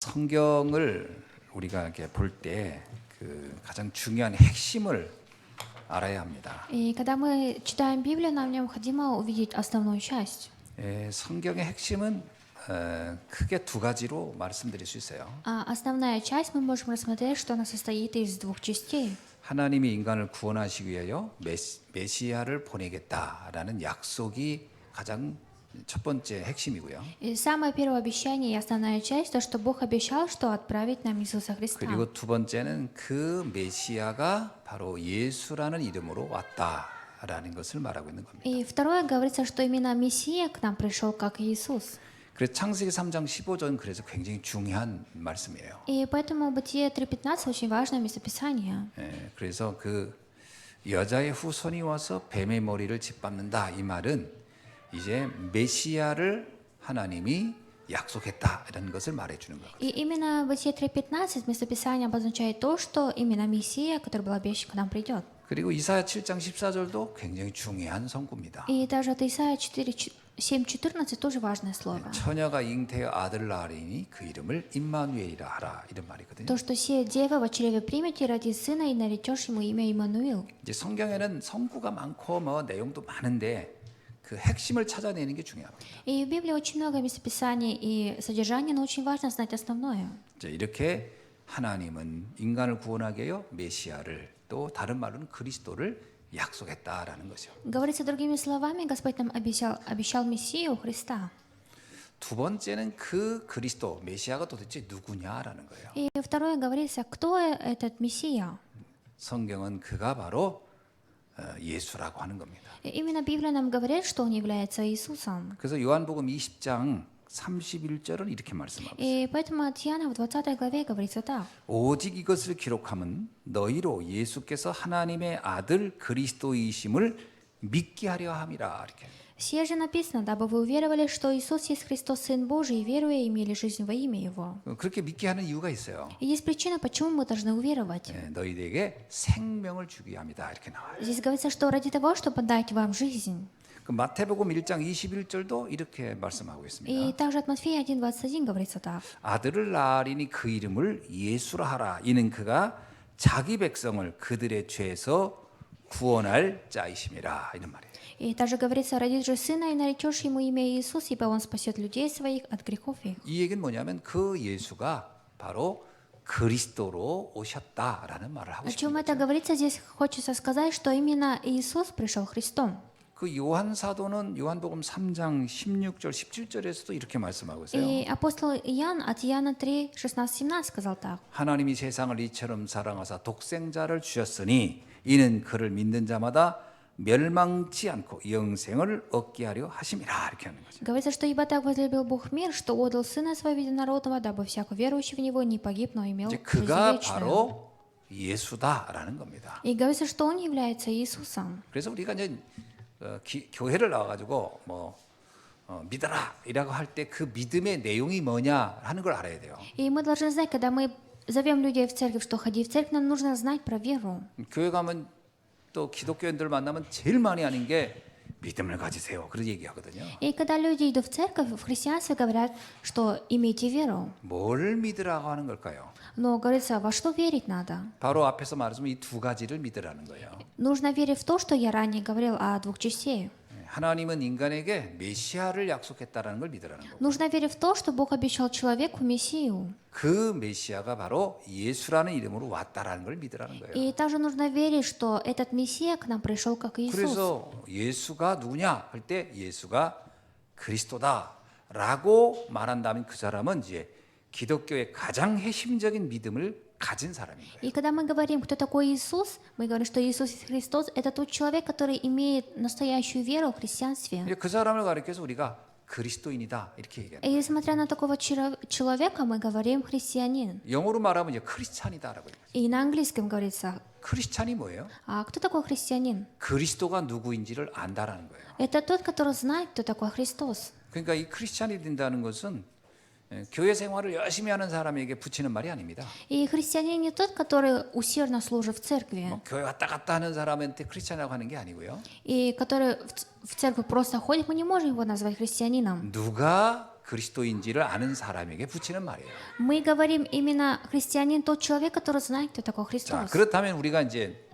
성경을 우리가 이렇게 볼 때 그 가장 중요한 핵심을 알아야 합니다. И когда мы читаем Библию, нам необходимо увидеть основную часть. 성경의 핵심은 크게 두 가지로 말씀드릴 수 있어요. А основная часть мы можем рассмотреть, что она состоит из двух частей. 하나님이 인간을 구원하시기 위하여 메시아를 보내겠다라는 약속이 가장 첫 번째 핵심이고요. И самое первое обещание и основная часть, то, что Бог обещал, что отправит нам Иисуса Христа. 그리고 두 번째는 그 메시아가 바로 예수라는 이름으로 왔다라는 것을 말하고 있는 겁니다. И второе говорится, что именно Мессия к нам пришел как Иисус. 그래서 창세기 3장 15절 그래서 굉장히 중요한 말씀이에요. И поэтому Бытие 3:15 очень важное местописание. 그래서 그 여자의 후손이 와서 뱀의 머리를 짓밟는다 이 말은 이제 메시아를 하나님이 약속했다라는 것을 말해주는 거예요. И именно Бытие 3:15 местописание обозначает то, что именно Мессия, который был обещан, к нам придет. 그리고 이사야 7장 14절도 굉장히 중요한 선구입니다. И даже от Исаия 7:14 тоже важное слово. 처녀가 잉태의 아들 낳으리니 그 이름을 임마누엘이라 하라 이런 말이거든요. То, что сия дева во чреве примет и родит сына, и наречешь ему имя Иммануил. 이제 성경에는 선구가 많고 뭐 내용도 많은데 그 핵심을 찾아내는 게 중요합니다. И в Библии очень много местописаний и содержания, но очень важно знать основное. 자, 이렇게 하나님은 인간을 구원하게 하여 메시아를 또 다른 말로는 그리스도를 약속했다라는 거죠. Говорится другими словами, Господь нам обещал Мессию Христа. 두 번째는 그 그리스도 메시아가 도대체 누구냐라는 거예요. И второе говорится, кто этот Мессия? 성경은 그가 바로 예수라고 하는 겁니다. И именно Библия нам говорит, что он является Иисусом. 그래서 요한복음 20장 31절은 이렇게 말씀하고 있어요. И поэтому от Иоанна в 20 главе говорится так. 오직 이것을 기록함은 너희로 예수께서 하나님의 아들 그리스도이심을 믿게 하려 함이라 이렇게. Сие же написано, дабы вы уверовали, что Иисус есть Христос, Сын Божий, и веруя, имели жизнь во имя Его. 그렇게 믿게 하는 이유가 있어요. И есть причина, почему мы должны уверовать. 너희에게 생명을 주기 합니다. 이렇게 나와요. Здесь говорится, что ради того, чтобы дать вам жизнь. 그 마태복음 1장 21절도 이렇게 말씀하고 있습니다. И также от Матфея 1:21 говорится так. 아들을 낳으리니 그 이름을 예수라 하라. 이는 그가 자기 백성을 그들의 죄에서 구원할 자이심이라. 이런 말이에요. И также говорится, родишь же сына и наречешь ему имя Иисус, ибо он спасет людей своих от грехов их. 이 얘기는 뭐냐면 그 예수가 바로 그리스도로 오셨다라는 말을 하고 О чем 싶은 это 거죠. говорится, здесь хочется сказать, что именно Иисус пришел Христом. 그 요한 사도는 요한복음 3장 16절 17절에서도 이렇게 말씀하고 있어요. И апостол Иоанн от Иоанна 3:16-17 сказал так. 하나님이 세상을 이처럼 사랑하사 독생자를 주셨으니 이는 그를 믿는 자마다 멸망치 않고 영생을 얻게 하려 하심이라 이렇게 하는 거죠. Говорится, что ибо так возлюбил Бог мир, что отдал Сына Своего Единородного, дабы всякий верующий в Него не погиб, но имел 이제 жизнь 그가 вечную. 바로 예수다라는 겁니다. И говорится, что Он является Иисусом. 그래서 우리가 이제 교회를 나와가지고 믿어라 이라고 할 때 그 믿음의 내용이 뭐냐 하는 걸 알아야 돼요. И мы должны знать, когда мы зовем людей в церковь, что ходи в церковь, нам нужно знать про веру. 교회 가면 또 기독교인들 만나면 제일 많이 하는 게 믿음을 가지세요. 그런 얘기하거든요. И когда люди идут в церковь, в христианстве говорят, что имейте веру. 뭘 믿으라고 하는 걸까요? Но говорится, во что верить надо? 바로 앞에서 말했지만 이 두 가지를 믿으라는 거예요. Нужно верить в то, что я ранее говорил о двух частей. 하나님은 인간에게 메시아를 약속했다라는 걸 믿으라는 거고 Нужно верить в то, что Бог обещал человеку Мессию. 그 메시아가 바로 예수라는 이름으로 왔다라는 걸 믿으라는 거예요. И также нужно верить, что этот Мессия к нам пришел как Иисус. 그래서 예수가 누구냐 할 때 예수가 그리스도다라고 말한다면 그 사람은 이제 기독교의 가장 핵심적인 믿음을 가진 사람인 거예요. И когда мы говорим, кто такой Иисус, мы говорим, что Иисус Христос – это тот человек, который имеет настоящую веру в христианстве. 이제 그 사람을 가리켜서 우리가 그리스도인이다 이렇게 얘기합니다. И смотря на такого человека, мы говорим христианин. 영어로 말하면 이제 크리스찬이다라고 얘기해요. И на английском говорится, 크리스찬이 뭐예요? а кто такой христианин? 그리스도가 누구인지를 안다라는 거예요. Это тот, который знает, кто такой Христос. 그러니까 이 크리스찬이 된다는 것은 교회 생활을 열심히 하는 사람에게 붙이는 말이 아닙니다. И христианин не тот, который усердно служит в церкви, 교회 왔다 갔다 하는 사람한테 크리스찬이라고 하는 게 아니고요. и который в церковь просто ходит, мы не можем его назвать христианином. 누가 그리스도인지를 아는 사람에게 붙이는 말이에요. Мы говорим именно христианин тот человек, который знает, кто такой 자, Христос. 그렇다면 우리가 이제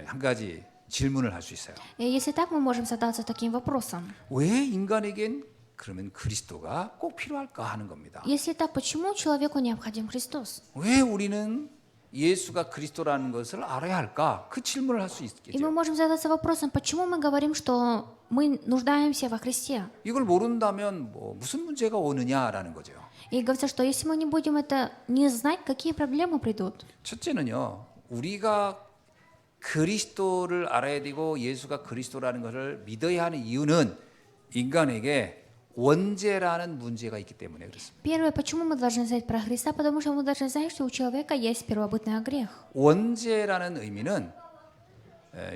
한 가지 질문을 할 수 있어요. И если так, мы можем задаться таким вопросом. 왜 인간에겐 그러면 그리스도가 꼭 필요할까 하는 겁니다. Если так, почему человеку необходим Христос? 왜 우리는 예수가 그리스도라는 것을 알아야 할까? 그 질문을 할 수 И 있겠죠. мы можем задаться вопросом, почему мы говорим, что мы нуждаемся во Христе? 이걸 모른다면 뭐 무슨 문제가 오느냐라는 거죠. И говорится, что если мы не будем это не знать, какие проблемы придут? 첫째는요, 우리가 그리스도를 알아야 되고 예수가 그리스도라는 것을 믿어야 하는 이유는 인간에게 원죄라는 문제가 있기 때문에 그렇습니다. Первое, почему мы должны знать про Христа? Потому что мы должны знать, что у человека есть первобытный грех. 원죄라는 의미는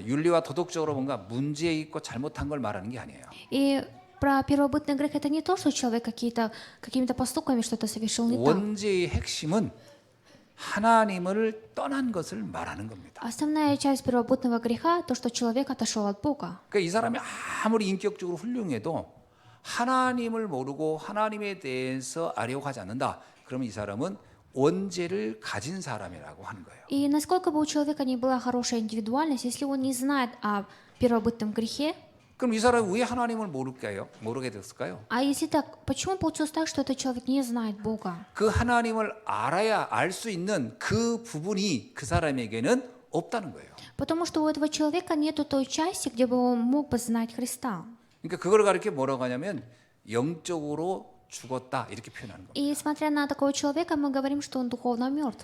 윤리와 도덕적으로 뭔가 문제 있고 잘못한 걸 말하는 게 아니에요. И про первобытный грех это не то, что человек какими-то поступками что-то совершил не так. 원죄의 핵심은 하나님을 떠난 것을 말하는 겁니다. Основная часть первобытного греха то, что человек отошел от Бога. 그러니까 이 사람이 아무리 인격적으로 훌륭해도 하나님을 모르고 하나님에 대해서 알려고 하지 않는다. 그러면 이 사람은 원죄를 가진 사람이라고 하는 거예요. И насколько бы у человека ни была хорошая индивидуальность, если он не знает о первобытном грехе, 그럼 이 사람이 왜 하나님을 모르게 됐을까요? а если так, почему получилось так, что этот человек не знает Бога? 그 하나님을 알아야 알 수 있는 그 부분이 그 사람에게는 없다는 거예요. Потому что у этого человека нету той части, где бы он мог бы знать Христа. 그러니까 그걸 가르쳐 뭐라고 하냐면 영적으로 죽었다 이렇게 표현하는 겁니다. И смотря на такого человека, мы говорим, что он духовно мертв.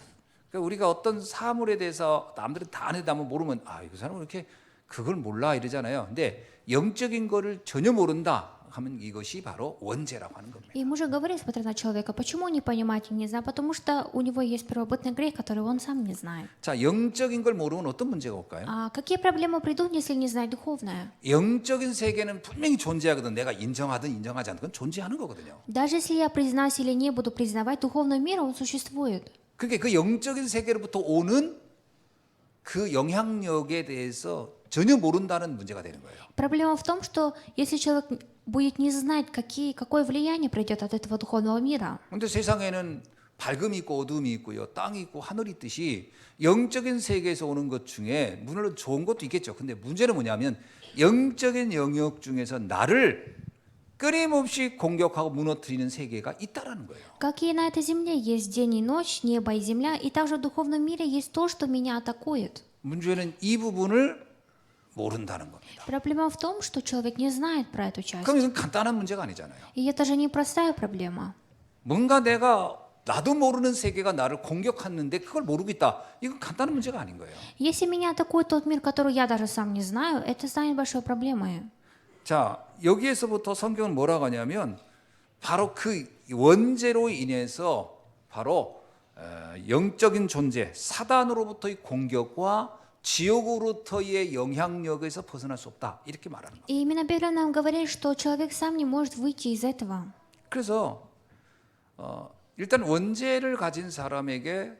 그러니까 우리가 어떤 사물에 대해서 남들은 다 아는데 한번 모르면 이 사람은 이렇게 그걸 몰라 이러잖아요. 근데 영적인 거를 전혀 모른다 하면 이것이 바로 원죄라고 하는 겁니다. И мы же говорим, смотря на человека, почему он не понимает и не знает, потому что у него есть первобытный грех, который он сам не знает. 자, 영적인 걸 모르면 어떤 문제가 올까요? А какие проблемы придут, если не знать духовное? 영적인 세계는 분명히 존재하거든. 내가 인정하든 인정하지 않든 그건 존재하는 거거든요. Даже если я признаюсь или не буду признавать, духовный мир, он существует. 그게 그 영적인 세계로부터 오는 그 영향력에 대해서 전혀 모른다는 문제가 되는 거예요. Проблема в том, что если человек будет не знать, какое влияние придет от этого духовного мира. 그런데 세상에는 밝음이 있고 어둠이 있고요, 땅이 있고 하늘이 있듯이 영적인 세계에서 오는 것 중에 물론 좋은 것도 있겠죠. 근데 문제는 뭐냐면 영적인 영역 중에서 나를 끊임없이 공격하고 무너뜨리는 세계가 있다라는 거예요. Как и на этой земле есть день и ночь, небо и земля, и также в духовном мире есть то, что меня атакует. 문제는 이 부분을 모른다는 겁니다. Проблема в том, что человек не знает про эту часть. 그럼 이건 간단한 문제가 아니잖아요. И это же не простая проблема. 뭔가 내가 나도 모르는 세계가 나를 공격하는데 그걸 모르고 있다. 이건 간단한 문제가 아닌 거예요. Если меня атакует тот мир, который я даже сам не знаю, это станет большой проблемой. 자, 여기에서부터 성경은 뭐라고 하냐면 바로 그 원죄로 인해서 바로 영적인 존재, 사단으로부터의 공격과 지옥으로부터의 영향력에서 벗어날 수 없다. 이렇게 말하는 거예요. И именно Библия нам говорит, что человек сам не может выйти из этого. 그래서 일단 원죄를 가진 사람에게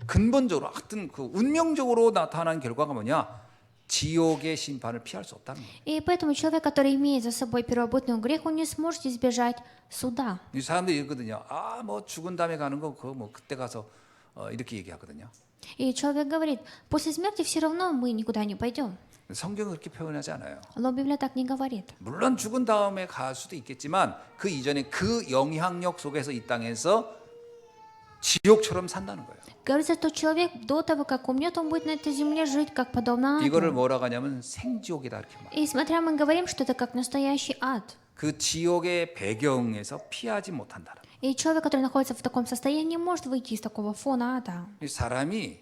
근본적으로 하여튼 그 운명적으로 나타난 결과가 뭐냐? 지옥의 심판을 피할 수 없다는 거예요. И поэтому человек, который имеет за собой первобытный грех, он не сможет избежать суда. 이 사람들이 있거든요. 뭐 죽은 다음에 가는 거 그거 뭐 그때 가서 이렇게 얘기하거든요. И человек говорит, после смерти все равно мы никуда не пойдем. 성경은 그렇게 표현하지 않아요. Но Библия так не говорит. 물론 죽은 다음에 갈 수도 있겠지만 그 이전에 그 영향력 속에서 이 땅에서 지옥처럼 산다는 거예요. Говорится, что человек до того, как умрет, он будет на этой земле жить, как подобно 이거를 аду. 뭐라고 하냐면 생지옥이다 이렇게 말해요. И смотря мы говорим, что это как настоящий ад. 그 지옥의 배경에서 피하지 못한다는 거예요. И человек, который находится в таком состоянии, не может выйти из такого фона ада. 이 사람이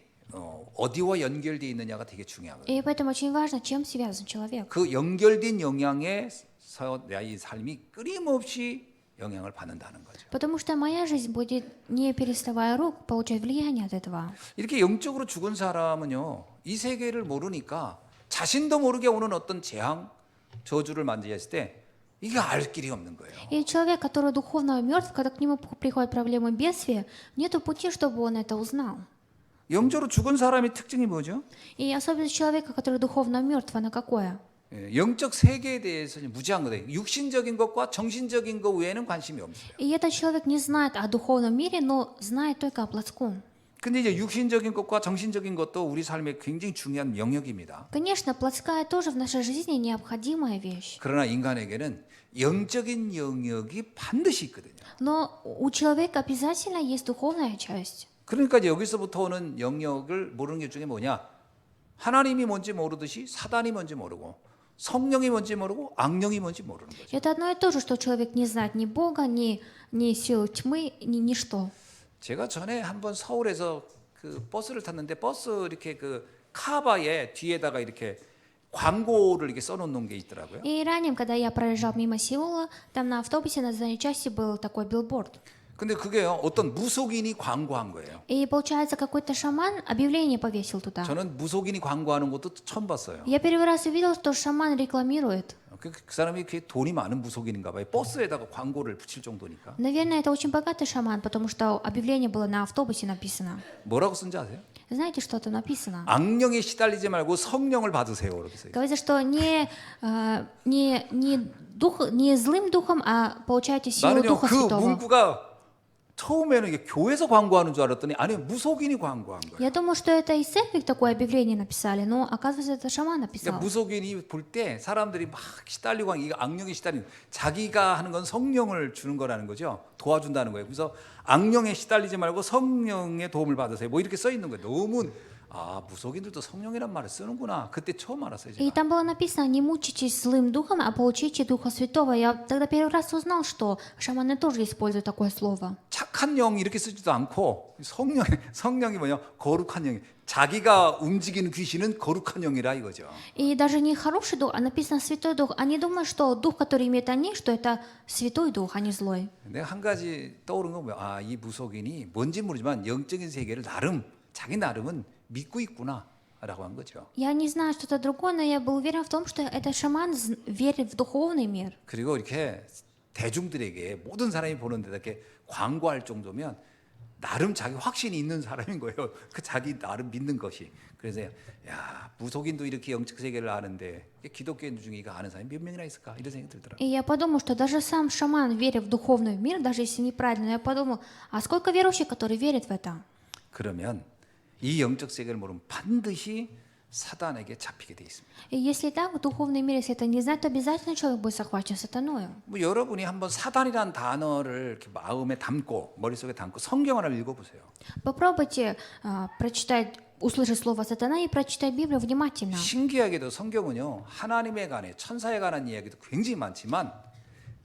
어디와 연결되어 있느냐가 되게 중요하거든요. И поэтому очень важно, чем связан человек. 그 연결된 영향에서 내 삶이 끊임없이 영향을 받는다는 거죠. Потому что моя жизнь будет, не переставая рук, получать влияние от этого. 이렇게 영적으로 죽은 사람은요, 이 세계를 모르니까 자신도 모르게 오는 어떤 재앙, 저주를 만지했을 때 이게 알 길이 없는 거예요. И человек, который духовно мертв, когда к нему приходят проблемы бедствия, нету пути, чтобы он это узнал. 영적으로 죽은 사람의 특징이 뭐죠? И особенность человека, который духовно мертв, она какое? 영적 세계에 대해서 무지한 거다. 육신적인 것과 정신적인 것 외에는 관심이 없어요. И этот человек не знает о духовном мире, но знает только о плотском. 근데 이제 육신적인 것과 정신적인 것도 우리 삶에 굉장히 중요한 영역입니다. Конечно, плотская тоже в нашей жизни необходимая вещь. 그러나 인간에게는 영적인 영역이 반드시 있거든요. Но у человека обязательно есть духовная часть. 그러니까 이제 여기서부터 오는 영역을 모르는 게 중에 뭐냐? 하나님이 뭔지 모르듯이 사단이 뭔지 모르고 성령이 뭔지 모르고 악령이 뭔지 모르는 거죠. Это одно и то же, что человек не знает ни Бога, ни сил тьмы, ни ничто. 제가 전에 한번 서울에서 그 버스를 탔는데 버스 이렇게 그 카바에 뒤에다가 이렇게 광고를 이렇게 써놓는 게 있더라고요. И ранее, когда я проезжал мимо Сеула, там на автобусе на задней части был такой билборд. 근데 그게요 어떤 무속인이 광고한 거예요. И получается, какой-то шаман объявление повесил туда. 저는 무속인이 광고하는 것도 처음 봤어요. Я первый раз увидел, что шаман рекламирует. 그 사람이 그 돈이 많은 무속인인가 봐요. 버스에다가 광고를 붙일 정도니까. Наверное, это очень богатый шаман, потому что объявление было на автобусе написано. 뭐라고 쓴지 아세요? Знаете, что там написано? 악령에 시달리지 말고 성령을 받으세요. 이렇게 써요. Говорится, что не злым духом, а получаете силу 나는요 Духа 그 Святого. 문구가 처음에는 이게 교회에서 광고하는 줄 알았더니 아니 무속인이 광고한 거예요. Я думал, что это из церкви такое объявление написали, но оказывается, это шаман 그러니까 написал. 무속인이 볼 때 사람들이 막 시달리고 이 악령에 시달리는 자기가 하는 건 성령을 주는 거라는 거죠. 도와준다는 거예요. 그래서 악령에 시달리지 말고 성령의 도움을 받으세요. 뭐 이렇게 써 있는 거예요. 너무 무속인들도 성령이란 말을 쓰는구나. 그때 처음 알았어요. И 제가. там было написано, не мучитесь злым духом, а получите Духа Святого. Я тогда первый раз узнал, что шаманы тоже используют такое слово. 착한 영 이렇게 쓰지도 않고 성령이 뭐냐 거룩한 영이 자기가 움직이는 귀신은 거룩한 영이라 이거죠. И даже не хороший дух, а написано Святой Дух. Они думают, что дух, который имеют они, что это Святой Дух, а не злой. 내가 한 가지 떠오른 건 뭐야? 이 무속인이 뭔지 모르지만 영적인 세계를 나름 자기 나름은 믿고 있구나라고 한 거죠. Я не знаю что-то другое, но я был уверен в том, что этот шаман верит в духовный мир. 그리고 이렇게 대중들에게 모든 사람이 보는데 이렇게 광고할 정도면 나름 자기 확신이 있는 사람인 거예요. 그 자기 나름 믿는 것이. 그래서 야 무속인도 이렇게 영적 세계를 아는데 기독교인 중에 이거 아는 사람이 몇 명이나 있을까 이런 생각이 들더라고요. И я подумал, что даже сам шаман верит в духовный мир, даже если неправильно, но я подумал, а сколько верующих, которые верят в это? 그러면 이 영적 세계를 모르면 반드시 사단에게 잡히게 돼 있습니다. И если так, в духовном мире, если это не знать, то обязательно человек будет захвачен сатаною. 뭐 여러분이 한번 사단이라는 단어를 이렇게 마음에 담고 머릿속에 담고 성경을 한번 읽어보세요. Попробуйте прочитать, услышать слово сатана и прочитать Библию внимательно. 신기하게도 성경은요 하나님에 관해 천사에 관한 이야기도 굉장히 많지만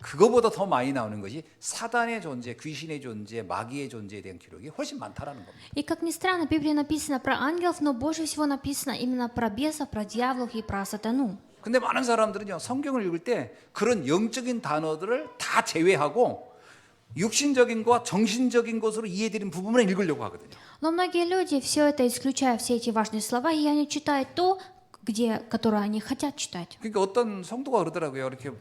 그거보다 더 많이 나오는 것이 사단의 존재, 귀신의 존재, 마귀의 존재에 대한 기록이 훨씬 많다라는 겁니다. И как ни странно, в Библии написано про ангелов, но больше всего написано именно про бесов, про дьяволов и про сатану. 근데 많은 사람들은요 성경을 읽을 때 그런 영적인 단어들을 다 제외하고 육신적인 것과 정신적인 것으로 이해되는 부분만 읽으려고 하거든요. Но многие люди, все это исключая все эти важные слова, и они читают то, которое они хотят читать. 그러니까 어떤 성도가 그러더라고요. 이렇게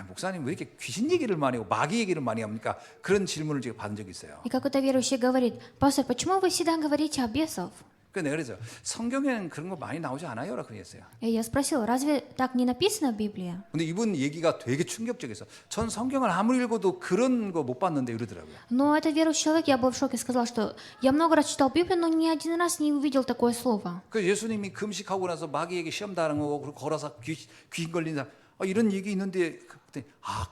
목사님 왜 이렇게 귀신 얘기를 많이 하고 마귀 얘기를 많이 합니까? 그런 질문을 제가 받은 적이 있어요. И какой-то верующий говорит: пастор, почему вы всегда говорите о бесов? 그래서 내가 그래서 성경에는 그런 거 많이 나오지 않아요라고 그랬어요. И я спросил, разве так не написано в Библии? 근데 이분 얘기가 되게 충격적이었어. 전 성경을 아무리 읽어도 그런 거 못 봤는데 이러더라고요. Но этот верующий человек, я был в шоке, сказал, что я много раз читал Библию, но ни один раз не увидел такое слово. 그 예수님이 금식하고 나서 마귀에게 시험 당하는 거고 그리고 걸어서 귀신 걸린 사람 이런 얘기 있는데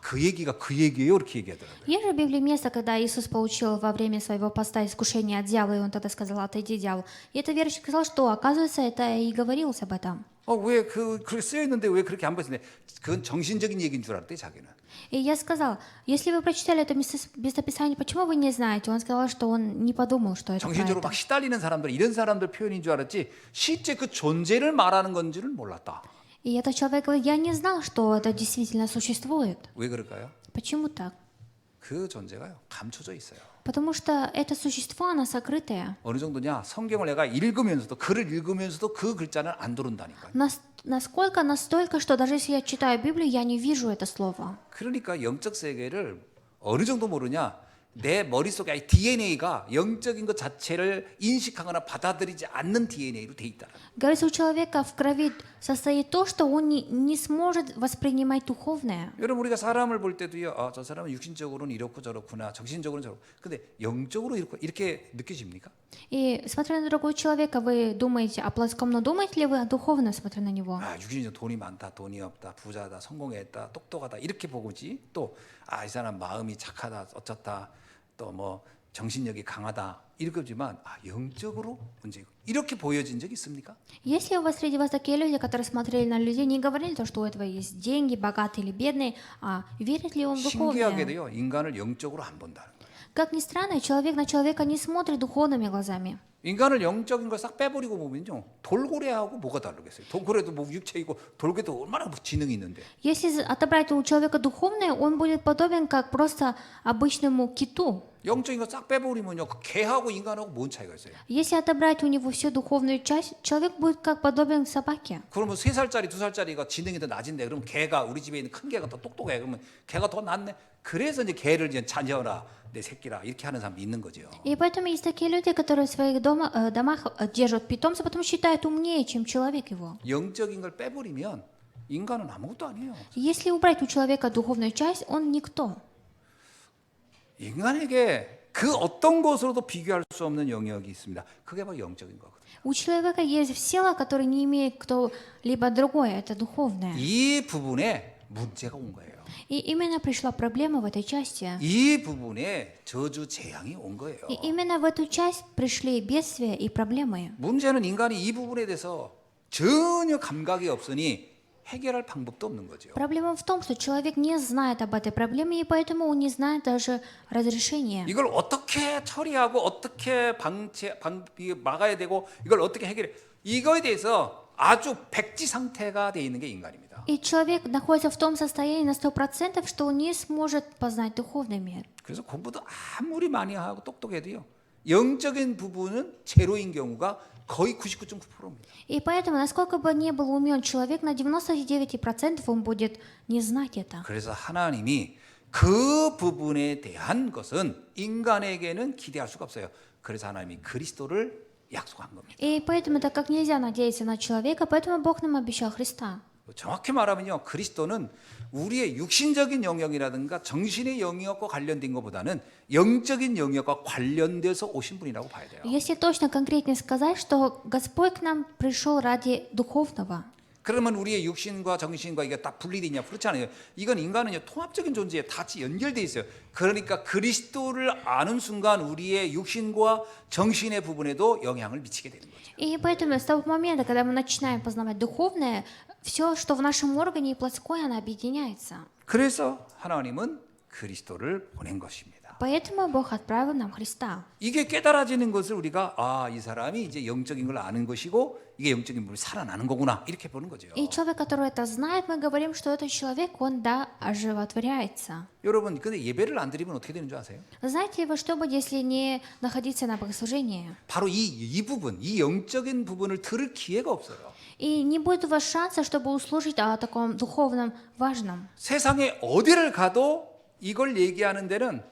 그 얘기가 그 얘기예요 이렇게 얘기하더라고요. Есть же в Библии место, когда Иисус получил во время своего поста искушение от дьявола, и он тогда сказал: отойди, дьявол. И этот верующий сказал, что оказывается это и говорилось об этом. 왜 그렇게 쓰여 있는데 왜 그렇게 안 봤는데 그건 정신적인 얘기인 줄 알았대 자기는. И я сказал: если вы прочитали это местописание, почему вы не знаете? Он сказал, что он не подумал, что это про 정신적으로 это. 막 시달리는 사람들 이런 사람들 표현인 줄 알았지 실제 그 존재를 말하는 건지를 몰랐다. И этот человек говорит: я не знал, что это действительно существует. 왜 그럴까요? Почему так? 그 존재가요 감춰져 있어요. Потому что это существо, оно сокрытое. 어느 정도냐? 성경을 내가 읽으면서도 글을 읽으면서도 그 글자는 안 들어온다니까요. Насколько? Настолько, что даже если я читаю Библию, я не вижу это слово. 그러니까 영적 세계를 어느 정도 모르냐? 내 머릿속에 아예 DNA가 영적인 것 자체를 인식하거나 받아들이지 않는 DNA로 돼 있다. Говорится, у человека в крови состоит то, что он не сможет воспринимать духовное. 여러분 우리가 사람을 볼 때도요. 아, 저 사람은 육신적으로는 이렇고 저렇구나. 정신적으로는 저렇고. 근데 영적으로 이렇게 느껴집니까? И смотря на другого человека, вы думаете о плотском, но думаете ли вы о духовном, смотря на него? 아, 육신적 돈이 많다, 돈이 없다, 부자다, 성공했다, 똑똑하다 이렇게 보고지. 또 아, 이 사람 마음이 착하다, 어쩌다, 또 뭐 정신력이 강하다 이렇게 보지만 아, 영적으로 문제 이렇게 보여진 적 있습니까? Есть ли у вас среди вас такие люди, которые смотрели на людей, не говорили то, что у этого есть деньги, богатый или бедный, а верит ли он в духовное? 신기하게도요, 인간을 영적으로 안 본다는 거예요. Как ни странно, человек на человека не смотрит духовными глазами. 인간을 영적인 걸 싹 빼버리고 보면요, 돌고래하고 뭐가 다르겠어요? 돌고래도 뭐 육체이고 돌고래도 얼마나 지능이 있는데. Если отобрать у человека духовное, он будет подобен как просто обычному киту. 영적인 거 싹 빼버리면요, 그 개하고 인간하고 뭔 차이가 있어요? Если отобрать у него всю духовную часть, человек будет как подобен собаке. 그러면 3살짜리, 2살짜리가 지능이 더 낮은데, 그럼 개가 우리 집에 있는 큰 개가 더 똑똑해. 그러면 개가 더 낫네. 그래서 이제 개를 이제 자녀라, 내 새끼라 이렇게 하는 사람이 있는 거죠. И поэтому есть такие люди, которые в своих домах держат питомца, потом считают умнее, чем человек его. 영적인 걸 빼버리면 인간은 아무것도 아니에요. Если убрать у человека духовную часть, он никто. 인간에게 그 어떤 것으로도 비교할 수 없는 영역이 있습니다. 그게 바로 영적인 거거든요. У человека есть сила, которая не имеет кто-либо другое, это духовное. 이 부분에 문제가 온 거예요. И именно пришла проблема в этой части. 이 부분에 저주 재앙이 온 거예요. И именно в эту часть пришли бедствия и проблемы. 문제는 인간이 이 부분에 대해서 전혀 감각이 없으니 해결할 방법도 없는 거죠. Проблема в том, что человек не знает об этой проблеме, и поэтому он не знает даже разрешения. 이걸 어떻게 처리하고 어떻게 막아야 되고 이걸 어떻게 해결해, 이거에 대해서 아주 백지 상태가 돼 있는 게 인간입니다. И человек находится в том состоянии на 100%, что он не сможет познать духовный мир. 그래서 공부도 아무리 많이 하고 똑똑해도요, 영적인 부분은 제로인 경우가 거의 99.9%입니다. И поэтому, насколько бы ни был умен человек, на 99% он будет не знать это. 그래서 하나님이 그 부분에 대한 것은 인간에게는 기대할 수가 없어요. 그래서 하나님이 그리스도를 약속한 겁니다. И поэтому, так как нельзя надеяться на человека, поэтому Бог нам обещал Христа. 정확히 말하면요, 그리스도는 우리의 육신적인 영역이라든가 정신의 영역과 관련된 것보다는 영적인 영역과 관련돼서 오신 분이라고 봐야 돼요. Если точно конкретнее сказать, что Господь к нам пришел ради духовного. 그러면 우리의 육신과 정신과 이게 딱 분리되냐? 그렇지 않아요. 이건 인간은요, 통합적인 존재에 같이 연결돼 있어요. 그러니까 그리스도를 아는 순간 우리의 육신과 정신의 부분에도 영향을 미치게 되는 거죠. И поэтому с того момента, когда мы начинаем познавать духовное, все, что в нашем органе и плотское, оно объединяется. 그래서 하나님은 그리스도를 보낸 것입니다. Поэтому Бог отправил нам Христа. 이게 깨달아지는 것을 우리가 아, 이 사람이 이제 영적인 걸 아는 것이고 이게 영적인 부분이 살아나는 거구나 이렇게 보는 거죠. И человек, который это знает, мы говорим, что этот человек, он, да, оживотворяется. 여러분, 근데 예배를 안 드리면 어떻게 되는 줄 아세요? Знаете ли вы, что будет, если не находиться на богослужении? 바로 이 부분, 이 영적인 부분을 들을 기회가 없어요. И не будет у вас шанса, чтобы услышать о таком духовном важном. 세상에 어디를 가도 이걸 얘기하는 데는,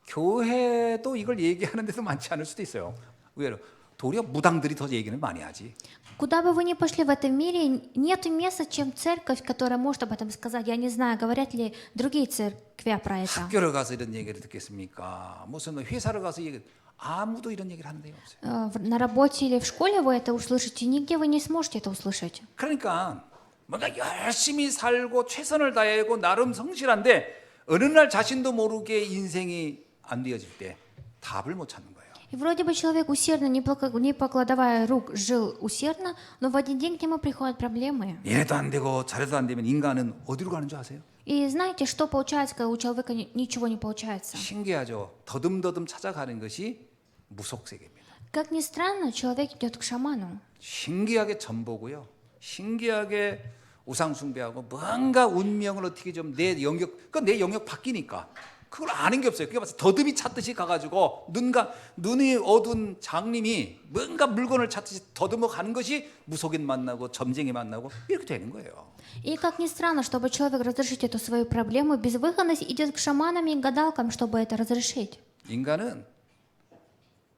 교회도 이걸 얘기하는 데도 많지 않을 수도 있어요. 왜요? 도리어 무당들이 더 얘기는 많이 하지. Куда бы вы ни пошли в этом мире, нет места, чем церковь, которая может об этом сказать. Я не знаю, говорят ли другие церкви про это. 학교를 가서 이런 얘기를 듣겠습니까? 무슨 회사를 가서 얘기, 아무도 이런 얘기를 하는 데가 없어요. На работе или в школе вы это услышите, нигде вы не сможете это услышать. 그러니까 뭔가 열심히 살고 최선을 다하고 나름 성실한데 어느 날 자신도 모르게 인생이 안 되어질 때 답을 못 찾는 거예요. И вроде бы человек усердно, не покладывая рук, жил усердно, но в один день к нему приходят проблемы. 이래도 안 되고 저래도 안 되면 인간은 어디로 가는 줄 아세요? И знаете, что получается, когда у человека ничего не получается? 신기하죠. 더듬더듬 찾아가는 것이 무속세계입니다. Как ни странно, человек идет к шаману. 신기하게 전보고요. 신기하게 우상 숭배하고 뭔가 운명을 어떻게 좀 내 영역, 그 내 영역 바뀌니까 그걸 아는 게 없어요. 그게 마치 더듬이 찾듯이 가가지고 눈이 어두운 장님이 뭔가 물건을 찾듯이 더듬어 가는 것이 무속인 만나고 점쟁이 만나고 이렇게 되는 거예요. И как ни странно, чтобы человек разрешить эту свою проблему, безвыходность идет к шаманам и гадалкам, чтобы это разрешить. 인간은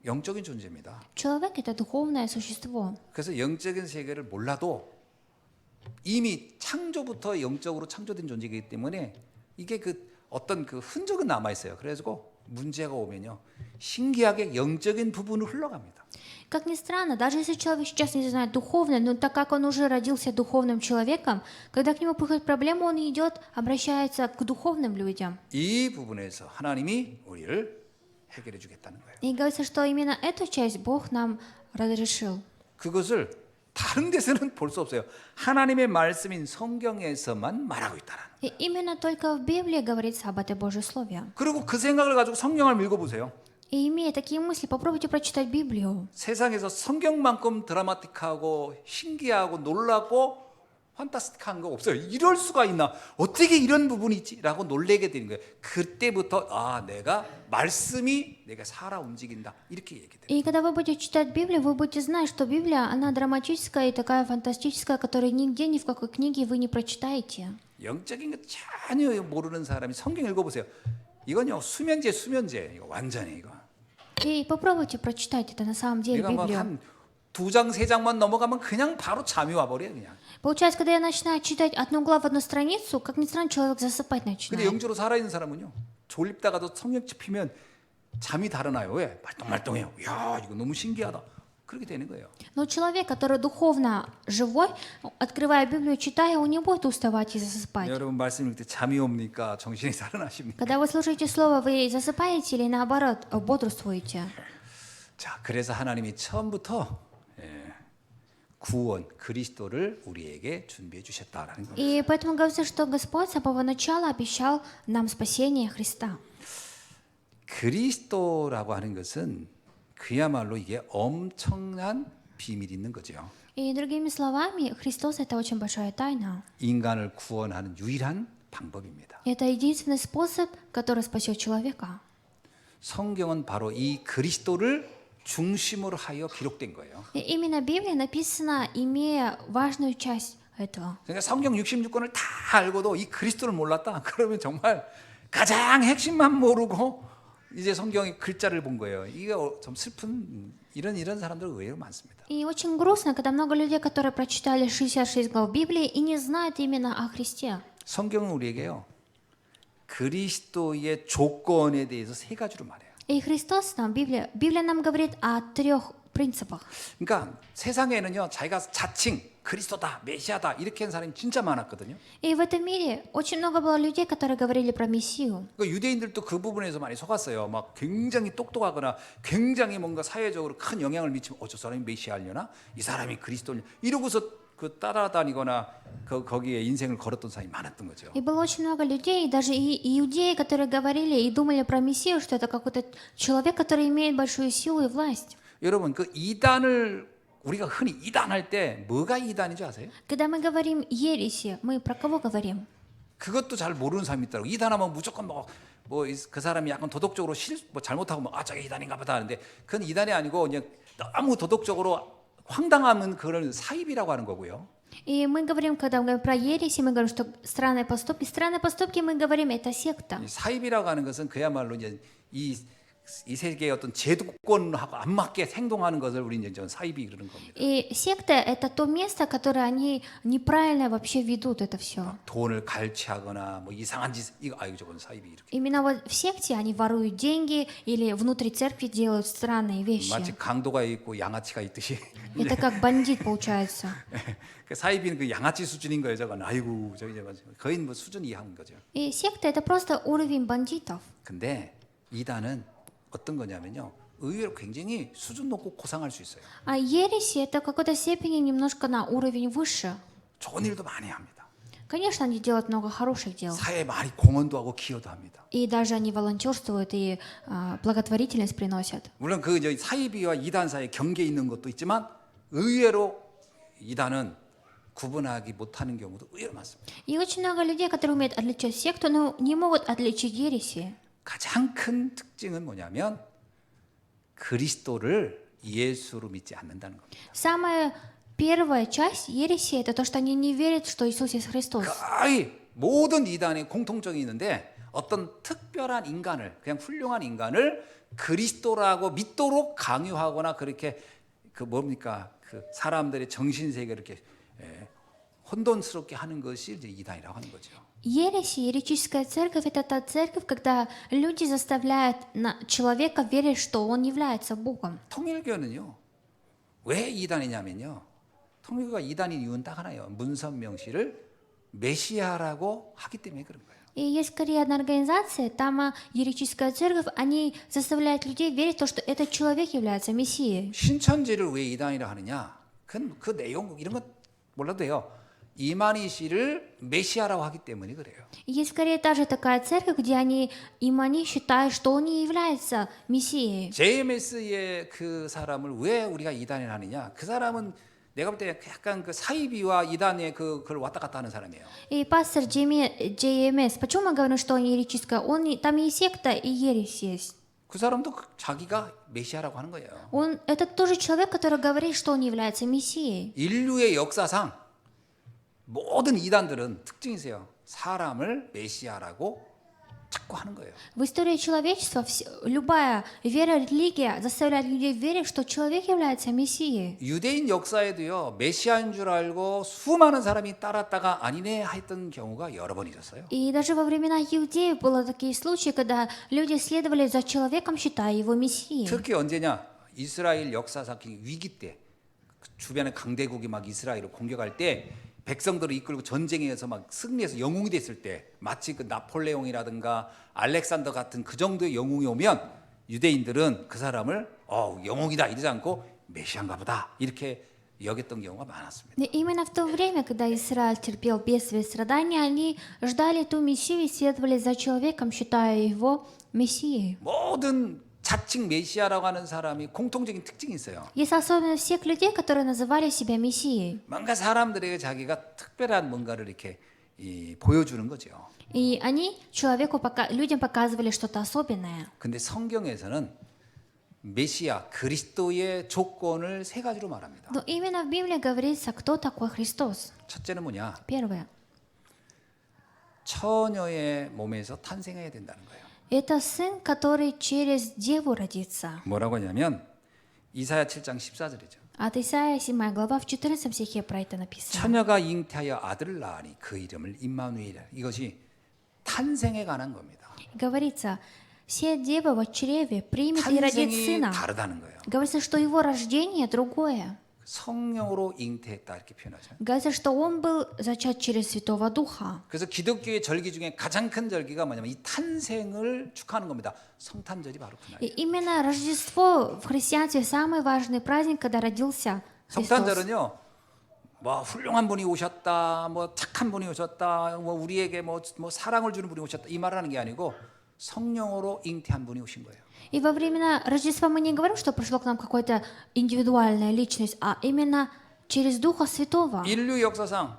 영적인 존재입니다. Человек — это духовное существо. 그래서 영적인 세계를 몰라도 이미 창조부터 영적으로 창조된 존재이기 때문에 이게 그 어떤 그 흔적은 남아 있어요. 그래가지고 문제가 오면요, 신기하게 영적인 부분을 흘러갑니다. Как ни странно, даже если человек сейчас не знает духовное, но так как он уже родился духовным человеком, когда к нему приходит проблема, он идет, обращается к духовным людям. 이 부분에서 하나님이 우리를 해결해 주겠다는 거예요. И говорится, что именно эту часть Бог нам разрешил. 그것을 다른 데서는 볼 수 없어요. 하나님의 말씀인 성경에서만 말하고 있다는. И именно только в Библии говорится об этой Божьей Слове. 그리고 그 생각을 가지고 성경을 읽어보세요. И имея такие мысли, попробуйте прочитать Библию. 세상에서 성경만큼 드라마틱하고 신기하고 놀랍고 판타스틱한 거 없어요. 이럴 수가 있나? 어떻게 이런 부분이 있지? 라고 놀래게 되는 거예요. 그때부터 내가 말씀이 내가 살아 움직인다. 이렇게 얘기돼요. И когда вы будете читать Библию, вы будете знать, что Библия, она драматическая и такая фантастическая, которую нигде, ни в какой книге вы не прочитаете. 영적인 거 전혀 모르는 사람이 성경 읽어보세요. 이건요, 수면제 이거 완전히 이거. И попробуйте прочитать это на самом деле, 내가 막 Библию. 한 2장 3장만 넘어가면 그냥 바로 잠이 와버려요, 그냥. Получается, когда я начинаю читать одну главу, одну страницу, как ни странно, человек засыпать 근데 начинает. 영적으로 살아있는 사람은요, 졸립다가도 성령 짚히면 잠이 달아나요. 왜? 말똥말똥해요. 이야, 이거 너무 신기하다. 그렇게 되는 거예요. Но человек, который духовно живой, открывая Библию, читая, он не будет уставать и засыпать. 여러분 말씀 읽을 때 잠이 옵니까? 정신이 살아나십니까? Когда вы слушаете Слово, вы засыпаете или наоборот, бодрствуете? 자, 그래서 하나님이 처음부터 구원, 그리스도를 우리에게 준비해 주셨다라는 겁니다. И поэтому говорится, что Господь с самого начала обещал нам спасение Христа. 그리스도라고 하는 것은 그야말로 이게 엄청난 비밀이 있는 거죠. И другими словами, Христос — это очень большая тайна. 인간을 구원하는 유일한 방법입니다. Это единственный способ, который спасет человека. 성경은 바로 이 그리스도를 중심으로 하여 기록된 거예요. И именно Библия написана, имея важную часть этого. 그러니까 성경 66권을 다 알고도 이 그리스도를 몰랐다. 그러면 정말 가장 핵심만 모르고 이제 성경의 글자를 본 거예요. 이게 좀 슬픈 이런 사람들 의외로 많습니다. И очень грустно, когда много людей, которые прочитали 66 глав Библии и не знают именно о Христе. 성경은 우리에게요, 그리스도의 조건에 대해서 세 가지로 말해요. И Христос нам, Библия нам говорит о 3 принципах. 그러니까 세상에는요, 자기가 자칭 그리스도다, 메시아다 이렇게 한 사람이 진짜 많았거든요. И в этом мире очень много было людей, которые говорили про Мессию. 그 유대인들도 그 부분에서 많이 속았어요. 막 굉장히 똑똑하거나 굉장히 뭔가 사회적으로 큰 영향을 미치면 저 사람이 메시아려나? 이 사람이 그리스도냐? 이러고서 그 따라다니거나 거기에 인생을 걸었던 사람이 많았던 거죠. И было очень много людей, даже и иудеи, которые говорили и думали про Мессию, что это какой-то человек, который имеет большую силу и власть. 여러분, 그 이단을 우리가 흔히 이단할 때 뭐가 이단인지 아세요? Когда мы говорим ереси, мы про кого говорим? 그것도 잘 모르는 사람이 있더라고. 이단하면 무조건 뭐 그 사람이 약간 도덕적으로 잘못하고 저게 이단인가 보다 하는데 그건 이단이 아니고 그냥 너무 도덕적으로 황당하면 그런 사입이라고 하는 거고요. И мы говорим, когда мы говорим про ереси, мы говорим, что странные поступки. Странные поступки мы говорим, это секта. 이 사입이라고 하는 것은 그야말로 이제 이 세계의 어떤 제도권하고 안 맞게 행동하는 것을 우리 이제 사입이 그러는 겁니다. И секта — это то место, которое они неправильно вообще ведут это все. 돈을 갈취하거나 뭐 이상한 짓 이거 저건 사입이 이렇게. Именно вот в секте они воруют деньги или внутри церкви делают странные вещи. 마치 강도가 있고 양아치가 있듯이. Это как бандит получается. 그 사입인 그 양아치 수준인 거예요. 저건 아이고 저기 거의 뭐 수준 이하인 거죠. И секта — это просто уровень бандитов. 근데 이단은 어떤 거냐면요, 의외로 굉장히 수준 높고 고상할 수 있어요. А ереси — это в какой-то степени немножко на уровень выше. 좋은 일도 많이 합니다. Конечно, они делают много хороших дел. 사회에 많이 공헌도 하고 기여도 합니다. И даже они волонтерствуют и благотворительность приносят. 물론 그 사이비와 이단 사이에 경계 있는 것도 있지만 의외로 이단은 구분하기 못하는 경우도 의외로 많습니다. И очень много людей, которые умеют отличать секту, но не могут отличить ереси. 가장 큰 특징은 뭐냐면 그리스도를 예수로 믿지 않는다는 겁니다. Самая первая часть ереси это то, что они не верят, что Иисус есть Христос. 거의 모든 이단의 공통점이 있는데 어떤 특별한 인간을 그냥 훌륭한 인간을 그리스도라고 믿도록 강요하거나 그렇게 그 뭡니까 그 사람들의 정신 세계를 이렇게 혼돈스럽게 하는 것이 이제 이단이라고 하는 거죠. Ереси, еретическая церковь это та церковь, когда люди заставляют человека верить, что он является Богом. 통일교는요 왜 이단이냐면요 통일교가 이단인 이유는 딱 하나예요. 문선명 씨를 메시아라고 하기 때문에 그런 거예요. И есть скорее одна организация, там еретическая церковь, они заставляют людей верить в то, что этот человек является Мессией. 신천지를 왜 이단이라 하느냐? 그 내용 이런 건 몰라도 돼요. 이만희 씨를 메시아라고 하기 때문에 그래요. И есть скорее та же такая церковь, где они считают, что он не является Мессией. JMS의 그 사람을 왜 우리가 이단이라 하느냐? 그 사람은 내가 볼 때 약간 그 사이비와 이단의 그걸 왔다 갔다 하는 사람이에요. И пастор JMS, почему мы говорим, что он еретическая? Там и секта, и ересь есть. 그 사람도 자기가 메시아라고 하는 거예요. Это тоже человек, который говорит, что он является Мессией. 인류의 역사상 모든 이단들은 특징이 있어요. 사람을 메시아라고 자꾸 하는 거예요. В истории человечества любая вера, религия заставляет людей верить, что человек является Мессией. 유대인 역사에도요 메시아인 줄 알고 수많은 사람이 따랐다가 아니네 했던 경우가 여러 번 있었어요. И даже во времена иудеев было такие случаи, когда люди следовали за человеком, считая его Мессией. 특히 언제냐? 이스라엘 역사상 위기 때 주변에 강대국이 막 이스라엘을 공격할 때 백성들을 이끌고 전쟁에서 막 승리해서 영웅이 됐을 때 마치 그 나폴레옹이라든가 알렉산더 같은 그 정도의 영웅이 오면 유대인들은 그 사람을 영웅이다 이러지 않고 메시아인가 보다 이렇게 여겼던 경우가 많았습니다. И именно в то время, когда Израиль терпел бедствия и страдания, они ждали ту Мессию и следовали за человеком, считая его Мессией. 모든 자칭 메시아라고 하는 사람이 공통적인 특징이 있어요. Есть особенность всех людей, которые называли себя Мессией. 뭔가 사람들에게 자기가 특별한 뭔가를 이렇게 보여주는 거죠. И они людям показывали что-то особенное. 근데 성경에서는 메시아 그리스도의 조건을 세 가지로 말합니다. Но именно в Библии говорится, кто такой Христос. 첫째는 뭐냐? Первое. 처녀의 몸에서 탄생해야 된다는 거예요. Это сын, который через деву родится. 뭐라고 하냐면 이사야 7장 14절이죠. От Исаия 7 глава в 14 стихе про это написано. 처녀가 잉태하여 아들을 낳으니 그 이름을 임마누엘이라. 이것이 탄생에 관한 겁니다. Говорится, «Се дева во чреве примет и родит 탄생이 сына». 다르다는 거예요. Говорится, что его рождение другое. 성령으로 잉태했다 이렇게 표현하죠. Говорится, что он был зачат через Святого Духа. 그래서 기독교의 절기 중에 가장 큰 절기가 뭐냐면 이 탄생을 축하하는 겁니다. 성탄절이 바로 그날이에요. И именно Рождество в христианстве самый важный праздник, когда родился Христос. 성탄절은요. 뭐 훌륭한 분이 오셨다, 뭐 착한 분이 오셨다, 뭐 우리에게 뭐 사랑을 주는 분이 오셨다 이 말을 하는 게 아니고 성령으로 잉태한 분이 오신 거예요. И во времена Рождества мы не говорим, что пришло к нам какая-то индивидуальная личность, а именно через Духа Святого. 인류 역사상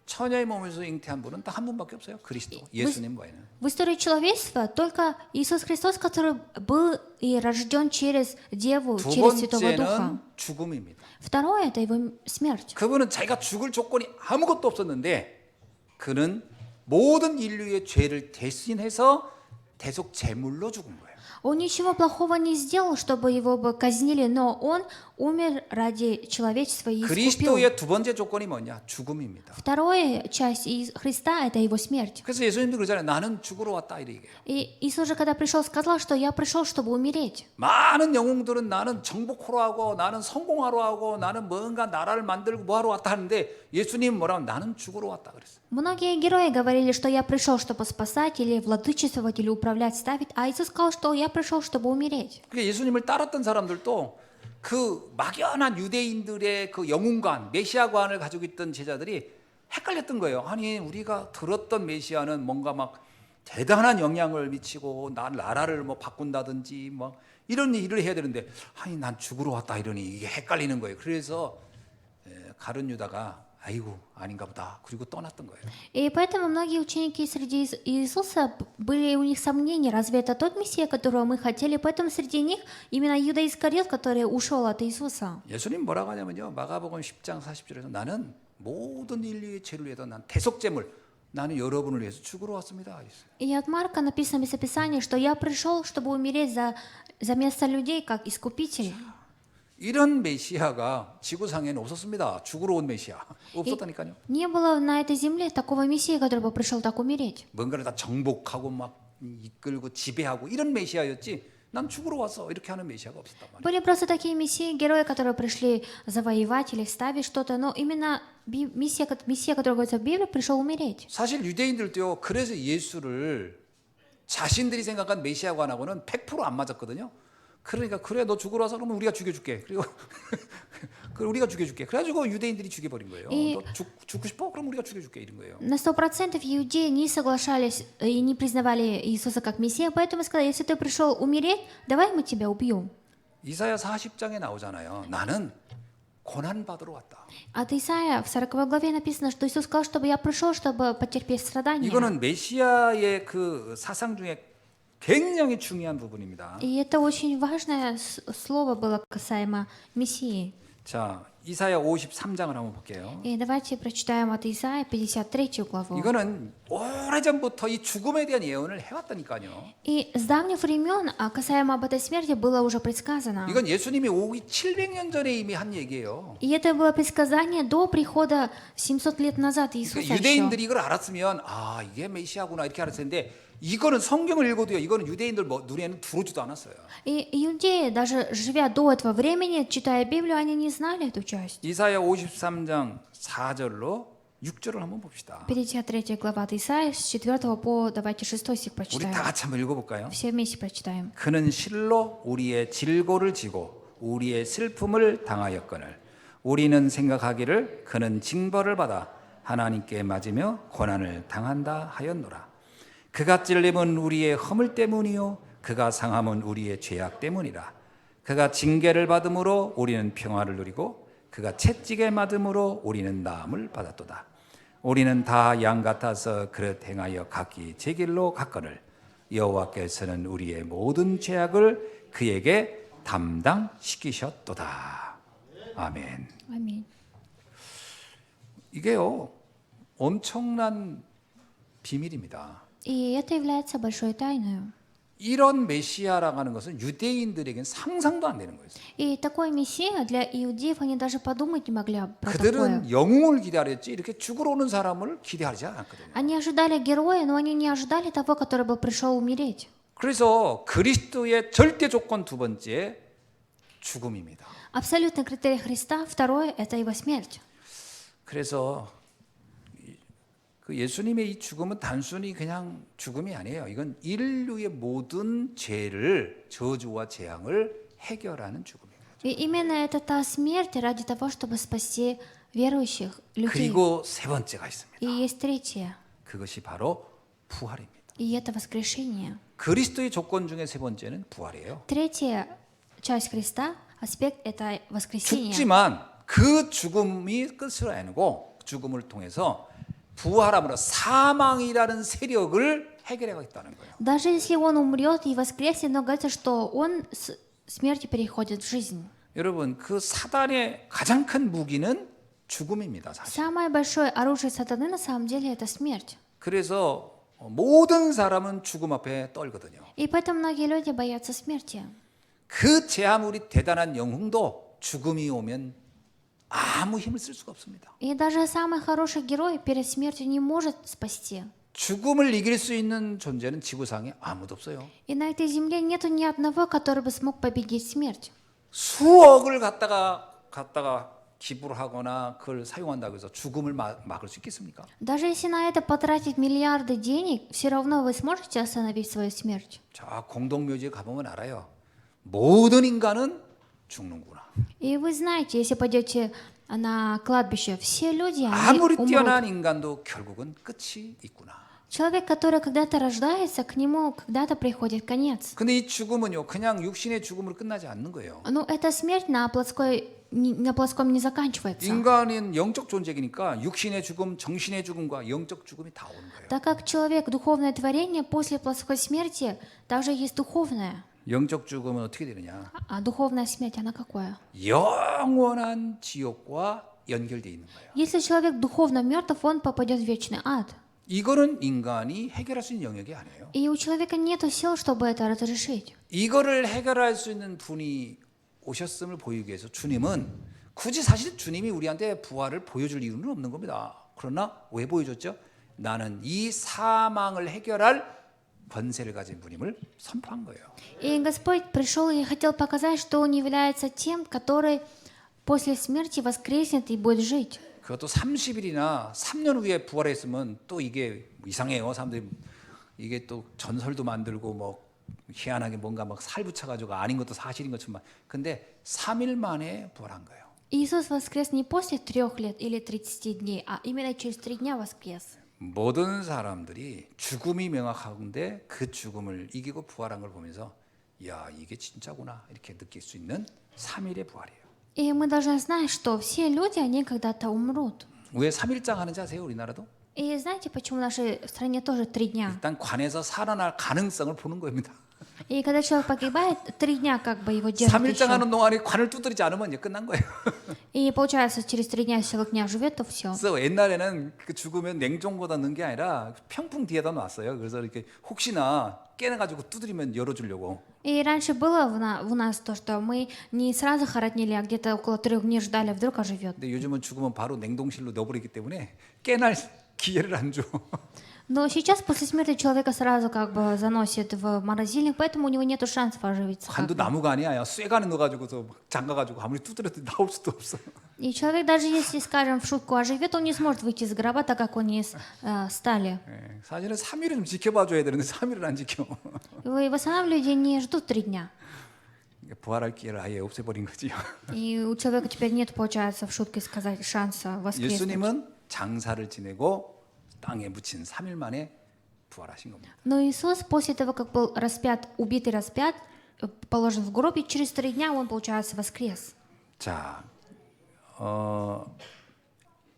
처녀의 몸에서 잉태한 분은 딱 한 분밖에 없어요. 그리스도, 예수님 외에는. В истории человечества только Иисус Христос, который был и рожден через Деву, 두 через Святого Духа. 번째는 죽음입니다. Второе – это его смерть. 그분은 자기가 죽을 조건이 아무것도 없었는데 그는 모든 인류의 죄를 대신해서 대속 제물로 죽은 거예요. Он ничего плохого не сделал, чтобы его бы казнили, но он умер ради человечества и искупил. 그리스도의 두 번째 조건이 뭐냐? 죽음입니다. Вторая часть Христа – это его смерть. 그래서 예수님도 그러잖아요. 나는 죽으러 왔다 이래 얘기해요. И Иисус же, когда пришел, сказал, что я пришел, чтобы умереть. 많은 영웅들은 나는 정복하러 하고 나는 성공하러 하고 나는 뭔가 나라를 만들고 뭐하러 왔다 하는데 예수님 뭐라고 나는 죽으러 왔다 그랬어요. Многие герои говорили, что я пришел, чтобы спасать или владычествовать, или управлять, ставить, а Иисус сказал, что я пришел, чтобы умереть. 그러니까 예수님을 따랐던 사람들도 그 막연한 유대인들의 그 영웅관, 메시아관을 가지고 있던 제자들이 헷갈렸던 거예요. 아니 우리가 들었던 메시아는 뭔가 막 대단한 영향을 미치고 나라를 뭐 바꾼다든지 뭐 이런 일을 해야 되는데 아니 난 죽으러 왔다 이러니 이게 헷갈리는 거예요. 그래서 가룟 유다가 아이고 아닌가 보다. 그리고 떠났던 거예요. И поэтому многие ученики среди Иисуса были у них сомнения, разве это тот Мессия, которого мы хотели? Поэтому среди них именно Иуда Искариот, который ушел от Иисуса. 예수님 뭐라고 하냐면요. 마가복음 10장 40절에서 나는 모든 인류의 죄를 위해서 난 대속제물 나는 여러분을 위해서 죽으러 왔습니다. 그랬어요. И от Марка написано в Месописании, что я пришел, чтобы умереть за место людей, как искупитель. 이런 메시아가 지구상에는 없었습니다. 죽으러 온 메시아 없었다니까요. Не было на этой земле такого Мессии, который бы пришел так умереть. 뭔가를 다 정복하고 막 이끌고 지배하고 이런 메시아였지. 난 죽으러 왔어 이렇게 하는 메시아가 없었단 말이에요. Были просто такие мессии, герои, которые пришли завоевать или ставить что-то, но именно мессия, который говорится в Библии, пришел умереть. 사실 유대인들도요. 그래서 예수를 자신들이 생각한 메시아관하고는 100% 안 맞았거든요. 그러니까 그래 너 죽으러 와서 그러면 우리가 죽여줄게. 그리고 우리가 죽여줄게. 그래가지고 유대인들이 죽여버린 거예요. 너 죽고 싶어? 그럼 우리가 죽여줄게 이런 거예요. На 100% иудеи не соглашались и не признавали Иисуса как Мессия, поэтому сказали, если ты пришел умереть, давай мы тебя убьем. 이사야 40장에 나오잖아요. 나는 고난 받으러 왔다. От Исаия в 40 главе написано, что Иисус сказал, чтобы я пришел, чтобы потерпеть страдания. 이거는 메시아의 그 사상 중에 굉장히 중요한 부분입니다. И это очень важное слово было касаемо Мессии. 자, 이사야 53장을 한번 볼게요. И давайте прочитаем от Исаия 53 главу. 이거는 오래전부터 이 죽음에 대한 예언을 해왔다니까요. И с давних времен, касаемо об этой смерти, было уже предсказано. 이건 예수님이 오기 700년 전에 이미 한 얘기예요. И это было предсказание до прихода 700 лет назад Иисуса еще. 유대인들이 이걸 알았으면 아 이게 메시아구나 이렇게 알았을 텐데 이거는 성경을 읽어도요. 이거는 유대인들 눈에는 들어오지도 않았어요. И иудеи, даже живя до этого времени, читая Библию, они не знали эту часть. 이사야 53장 4절로 6절을 한번 봅시다. 53 глава от Исаия, с 4 по, давайте 6 стих 우리 прочитаем. 다 같이 한번 읽어볼까요? Все вместе прочитаем. 그는 실로 우리의 질고를 지고 우리의 슬픔을 당하였거늘 우리는 생각하기를 그는 징벌을 받아 하나님께 맞으며 고난을 당한다 하였노라. 그가 찔림은 우리의 허물 때문이요 그가 상함은 우리의 죄악 때문이라. 그가 징계를 받음으로 우리는 평화를 누리고 그가 채찍에 맞음으로 우리는 나음을 받았도다. 우리는 다 양 같아서 그릇 행하여 각기 제 길로 갔거늘 여호와께서는 우리의 모든 죄악을 그에게 담당시키셨도다. 아멘. Аминь. 이게요 엄청난 비밀입니다. И это является большой тайной. 이런 메시아라고 하는 것은 유대인들에게는 상상도 안 되는 거예요. И такой мессия для иудеев, они даже подумать не могли про такое. 그들은 영웅을 기다렸지 이렇게 죽으러 오는 사람을 기대하지 않았거든요. Они ожидали героя, но они не ожидали того, который был пришел умереть. 그래서 그리스도의 절대 조건 두 번째 죽음입니다. Абсолютный критерий Христа, второе – это его смерть. 그래서 그 예수님의 이 죽음은 단순히 그냥 죽음이 아니에요. 이건 인류의 모든 죄를 저주와 재앙을 해결하는 죽음입니다. И именно это та смерть ради того, чтобы спасти верующих людей. 그리고 세 번째가 있습니다. И есть третье, 그것이 바로 부활입니다. и это воскрешение. 그리스도의 조건 중에 세 번째는 부활이에요. Третья часть Христа, аспект – это воскресение. 죽지만 그 죽음이 끝을 아니고 죽음을 통해서 부활함으로 사망이라는 세력을 해결해가겠다는 거예요. Даже если он умрет и воскреснет, но говорится, что он с смерти переходит в жизнь. 여러분 그 사단의 가장 큰 무기는 죽음입니다. 사실. Самое большое оружие сатаны на самом деле – это смерть. 그래서 모든 사람은 죽음 앞에 떨거든요. И поэтому многие люди боятся смерти. 그 제 아무리 대단한 영웅도 죽음이 오면 아무 힘을 쓸 수가 없습니다. И даже самый хороший герой перед смертью не может спасти. 죽음을 이길 수 있는 존재는 지구상에 아무도 없어요. И на этой земле нету ни одного, который бы смог победить смерть. 수억을 갖다가 기부를 하거나 그걸 사용한다고 해서 죽음을 막을 수 있겠습니까? Даже если на это потратить миллиарды денег, все равно вы сможете остановить свою смерть. 자, 공동묘지에 가보면 알아요. 모든 인간은 죽는구나. И вы знаете, если пойдете на кладбище, все люди, они 아무리 умрут. 뛰어난 인간도 결국은 끝이 있구나. Человек, который когда-то рождается, к нему когда-то приходит конец. 근데 이 죽음은요, 그냥 육신의 죽음으로 끝나지 않는 거예요. Но эта смерть на плоском не заканчивается. 인간은 영적 존재이니까 육신의 죽음, 정신의 죽음과 영적 죽음이 다 오는 거예요. Так как человек духовное творение, после плоской смерти также есть духовное. 영적 죽음은 어떻게 되느냐? А духовная смерть, она какое? 영원한 지옥과 연결되어 있는 거예요. Если человек духовно мертв, он попадет в вечный ад. 이거는 인간이 해결할 수 있는 영역이 아니에요. И у человека нет сил, чтобы это разрешить. 이거를 해결할 수 있는 분이 오셨음을 보이기 위해서 주님은 굳이 사실 주님이 우리한테 부활을 보여줄 이유는 없는 겁니다. 그러나 왜 보여줬죠? 나는 이 사망을 해결할 권세를 가진 분임을 선포한 거예요. И Господь пришел и хотел показать, что Он является тем, который после смерти воскреснет и будет жить. 그것도 30일이나 3년 후에 부활했으면 또 이게 이상해요. 사람들이 이게 또 전설도 만들고 뭐 희한하게 뭔가 막 살붙여가지고 아닌 것도 사실인 것처럼. 근데 3일 만에 부활한 거예요. Иисус воскрес не после 3 лет или 30 дней, а именно через 3 дня воскрес. 모든 사람들이 죽음이 명확한데 그 죽음을 이기고 부활한 걸 보면서 야 이게 진짜구나 이렇게 느낄 수 있는 3일의 부활이에요. И мы должны знать, что все люди, они когда-то умрут. 왜 3일장 하는지 아세요? 우리나라도? И знаете, почему в нашей стране тоже 3 дня? 일단 관에서 살아날 가능성을 보는 겁니다. И когда человек погибает, 3 дня как бы его держат 3일장 еще. 하는 동안에 관을 두드리지 않으면 이제 끝난 거예요. И получается, через 3 дня человек не живет, то все. 그래서 옛날에는 그 죽으면 냉장고에다 넣는 게 아니라 평풍 뒤에다 놨어요. 그래서 이렇게 혹시나 깨내가지고 두드리면 열어주려고. И раньше было у нас то, что мы не сразу хоронили, а где-то около 3 дней ждали, вдруг оживет. 근데 요즘은 죽으면 바로 냉동실로 넣어버리기 때문에 깨날 기회를 안 줘. Но сейчас после смерти человека сразу как бы заносит в морозильник, поэтому у него нет шансов оживиться. 관도 나무가 아니야. 쇠관에 넣어가지고서 막 잠가가지고 아무리 두드려도 나올 수도 없어. И человек, даже если, скажем, в шутку оживет, он не сможет выйти из гроба, так как он не из стали. 예, 사실은 3일을 좀 지켜봐줘야 되는데 3일을 안 지켜. И в основном люди не ждут 3 дня. 부활할 기회를 아예 없애버린 거지. И у человека теперь нет, получается, в шутке сказать, шанса воскреснуть. 예수님은 장사를 지내고 땅에 묻힌 3일 만에 부활하신 겁니다. Но Иисус после того, как был распят, убит и распят, положен в гроб, и через 3 дня он, получается, воскрес. 자,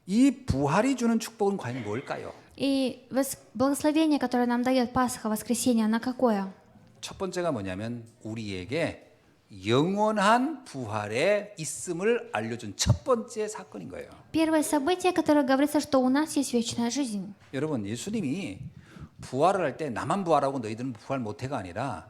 이 부활이 주는 축복은 과연 뭘까요? И благословение, которое нам дает Пасха, воскресенье, оно какое? 첫 번째가 뭐냐면 우리에게 영원한 부활에 있음을 알려준 첫 번째 사건인 거예요. Первое событие, которое говорится, что у нас есть вечная жизнь. 여러분, 예수님이 부활을 할 때 나만 부활하고 너희들은 부활 못해가 아니라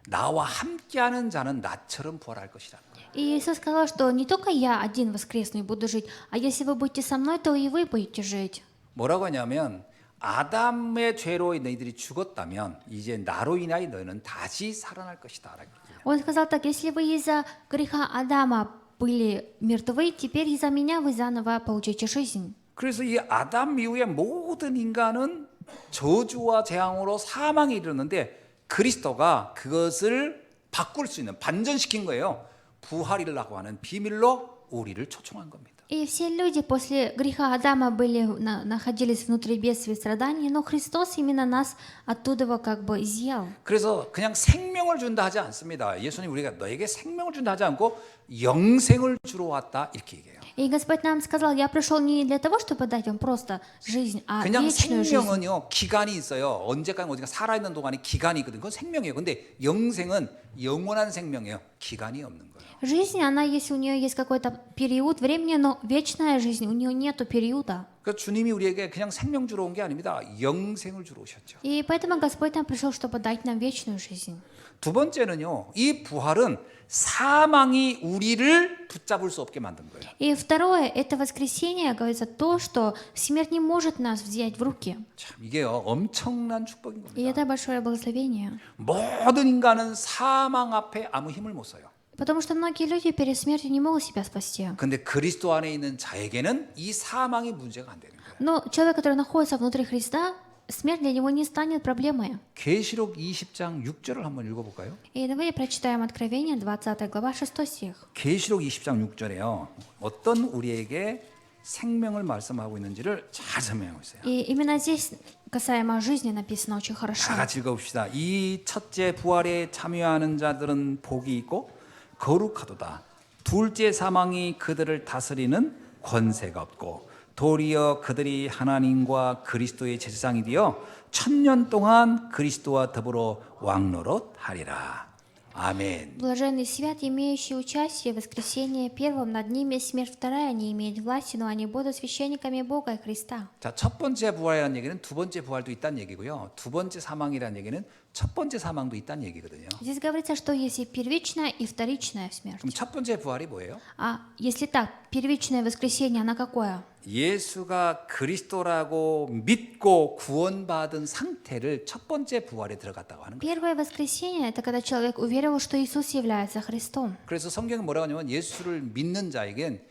나와 함께하는 자는 나처럼 부활할 것이라. И Иисус сказал, что не только я один воскресну и буду жить, а если вы будете со мной, то и вы будете жить. 뭐라고 하냐면 아담의 죄로 너희들이 죽었다면 이제 나로 인하여 너희는 다시 살아날 것이다. Он сказал так: если вы из-за греха Адама были мертвы, теперь из-за меня вы заново получите жизнь. 그래서 이 아담 이후에 모든 인간은 저주와 재앙으로 사망에 이르렀는데 그리스도가 그것을 바꿀 수 있는 반전시킨 거예요. 부활이라고 하는 비밀로 우리를 초청한 겁니다. И все люди после греха Адама находились внутри бедствий и страданий, но Христос именно нас оттуда как бы изъял. 그래서 그냥 생명을 준다 하지 않습니다. 예수님 우리가 너에게 생명을 준다 하지 않고 영생을 주러 왔다 이렇게 얘기해요. И Господь нам сказал: я пришел не для того, чтобы дать вам просто жизнь, а 그냥 вечную жизнь. 생명은요 기간이 있어요. 언제까지 어디가 살아있는 동안에 기간이 있거든. 그건 생명이에요. 근데 영생은 영원한 생명이에요. 기간이 없는 거예요. Жизнь, она есть, у нее есть какой-то период времени, но вечная жизнь, у нее нету периода. 그러니까 주님이 우리에게 그냥 생명 주러 온 게 아닙니다. 영생을 주러 오셨죠. И поэтому Господь нам пришел, чтобы дать нам вечную жизнь. 두 번째는요. 이 부활은 사망이 우리를 붙잡을 수 없게 만든 거예요. И второе, это воскресение, говорится то, что смерть не может нас взять в руки. 참 이게요. 엄청난 축복인 И 겁니다. это большое благословение. 모든 인간은 사망 앞에 아무 힘을 못 써요. Потому что многие люди перед смертью не могут себя спасти. 근데 그리스도 안에 있는 자에게는 이 사망이 문제가 안 되는 거예요. Но человек, который находится внутри Христа, смерть для него не станет проблемой. 계시록 20장 6절을 한번 읽어볼까요? И давайте прочитаем Откровение, 20 глава, 6 стих. 계시록 20장 6절에요. 어떤 우리에게 생명을 말씀하고 있는지를 잘 설명하고 있어요. И именно здесь касаемо жизни написано очень хорошо. 다 같이 읽어봅시다. 이 첫째 부활에 참여하는 자들은 복이 있고 거룩하도다. 둘째 사망이 그들을 다스리는 권세가 없고 도리어 그들이 하나님과 그리스도의 제사장이 되어 1000년 동안 그리스도와 더불어 왕노릇하리라. 아멘. Блаженный свят, имеющий участие в воскресении первом, над ними смерть вторая не имеет власти, но они будут священниками Бога и Христа. 자, 첫 번째 부활이라는 얘기는 두 번째 부활도 있다는 얘기고요. 두 번째 사망이라는 얘기는 첫 번째 사망도 있다는 얘기거든요. Здесь говорится, что есть и первичная, и вторичная смерть. 그럼 첫 번째 부활이 뭐예요? А если так, первичное воскресение, оно какое? 예수가 그리스도라고 믿고 구원받은 상태를 첫 번째 부활에 들어갔다고 하는 거예요. Первое воскресение – это когда человек уверовал, что Иисус является Христом. 그래서 성경은 뭐라고 하냐면 예수를 믿는 자에겐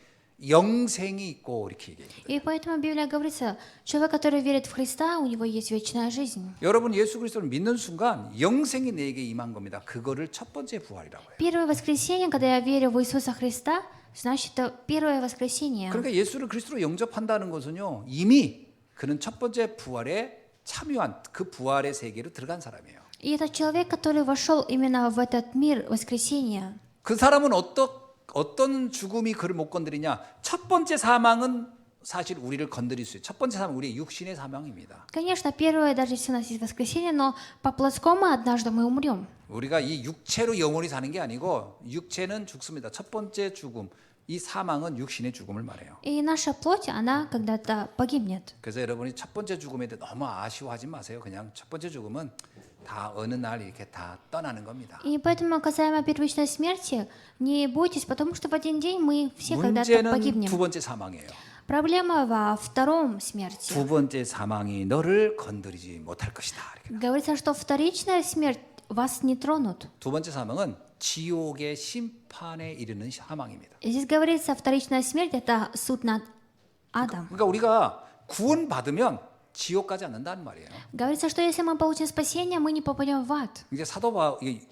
영생이 있고 이렇게 얘기해요. И поэтому Библия говорится, человек, который верит в Христа, у него есть вечная жизнь. 여러분 예수 그리스도를 믿는 순간 영생이 내게 임한 겁니다. 그거를 첫 번째 부활이라고 해요. Первое воскресение, когда я верю в Иисуса Христа, значит, это первое воскресение. 그러니까 예수를 그리스도로 영접한다는 것은요. 이미 그는 첫 번째 부활에 참여한 그 부활의 세계로 들어간 사람이에요. И это человек, который вошел именно в этот мир воскресения. 그 사람은 어떤 죽음이 그를 못 건드리냐? 첫 번째 사망은 사실 우리를 건드릴 수 있어요. 첫 번째 사망은 우리의 육신의 사망입니다. Конечно, первое, даже если у нас есть воскресенье, но по плотскому однажды мы умрем. 우리가 이 육체로 영원히 사는 게 아니고 육체는 죽습니다. 첫 번째 죽음, 이 사망은 육신의 죽음을 말해요. И наша плоть, она когда-то погибнет. 그래서 여러분이 첫 번째 죽음에 대해 너무 아쉬워하지 마세요. 그냥 첫 번째 죽음은 다 어느 날 이렇게 다 떠나는 겁니다. И поэтому, касаемо первичной смерти, не бойтесь, потому что в один день мы все когда-то 문제는 погибнем. 두 번째 사망이에요. Проблема во втором смерти. 두 번째 사망이 너를 건드리지 못할 것이다. 이렇게. Говорится, что вторичная смерть вас не тронут. 두 번째 사망은 지옥의 심판에 이르는 사망입니다. И здесь говорится, вторичная смерть – это суд над адом. 그러니까 우리가 구원 받으면 지옥 가지 않는다는 말이에요. Говорится, что если мы получим спасение, мы не попадем в ад. 이제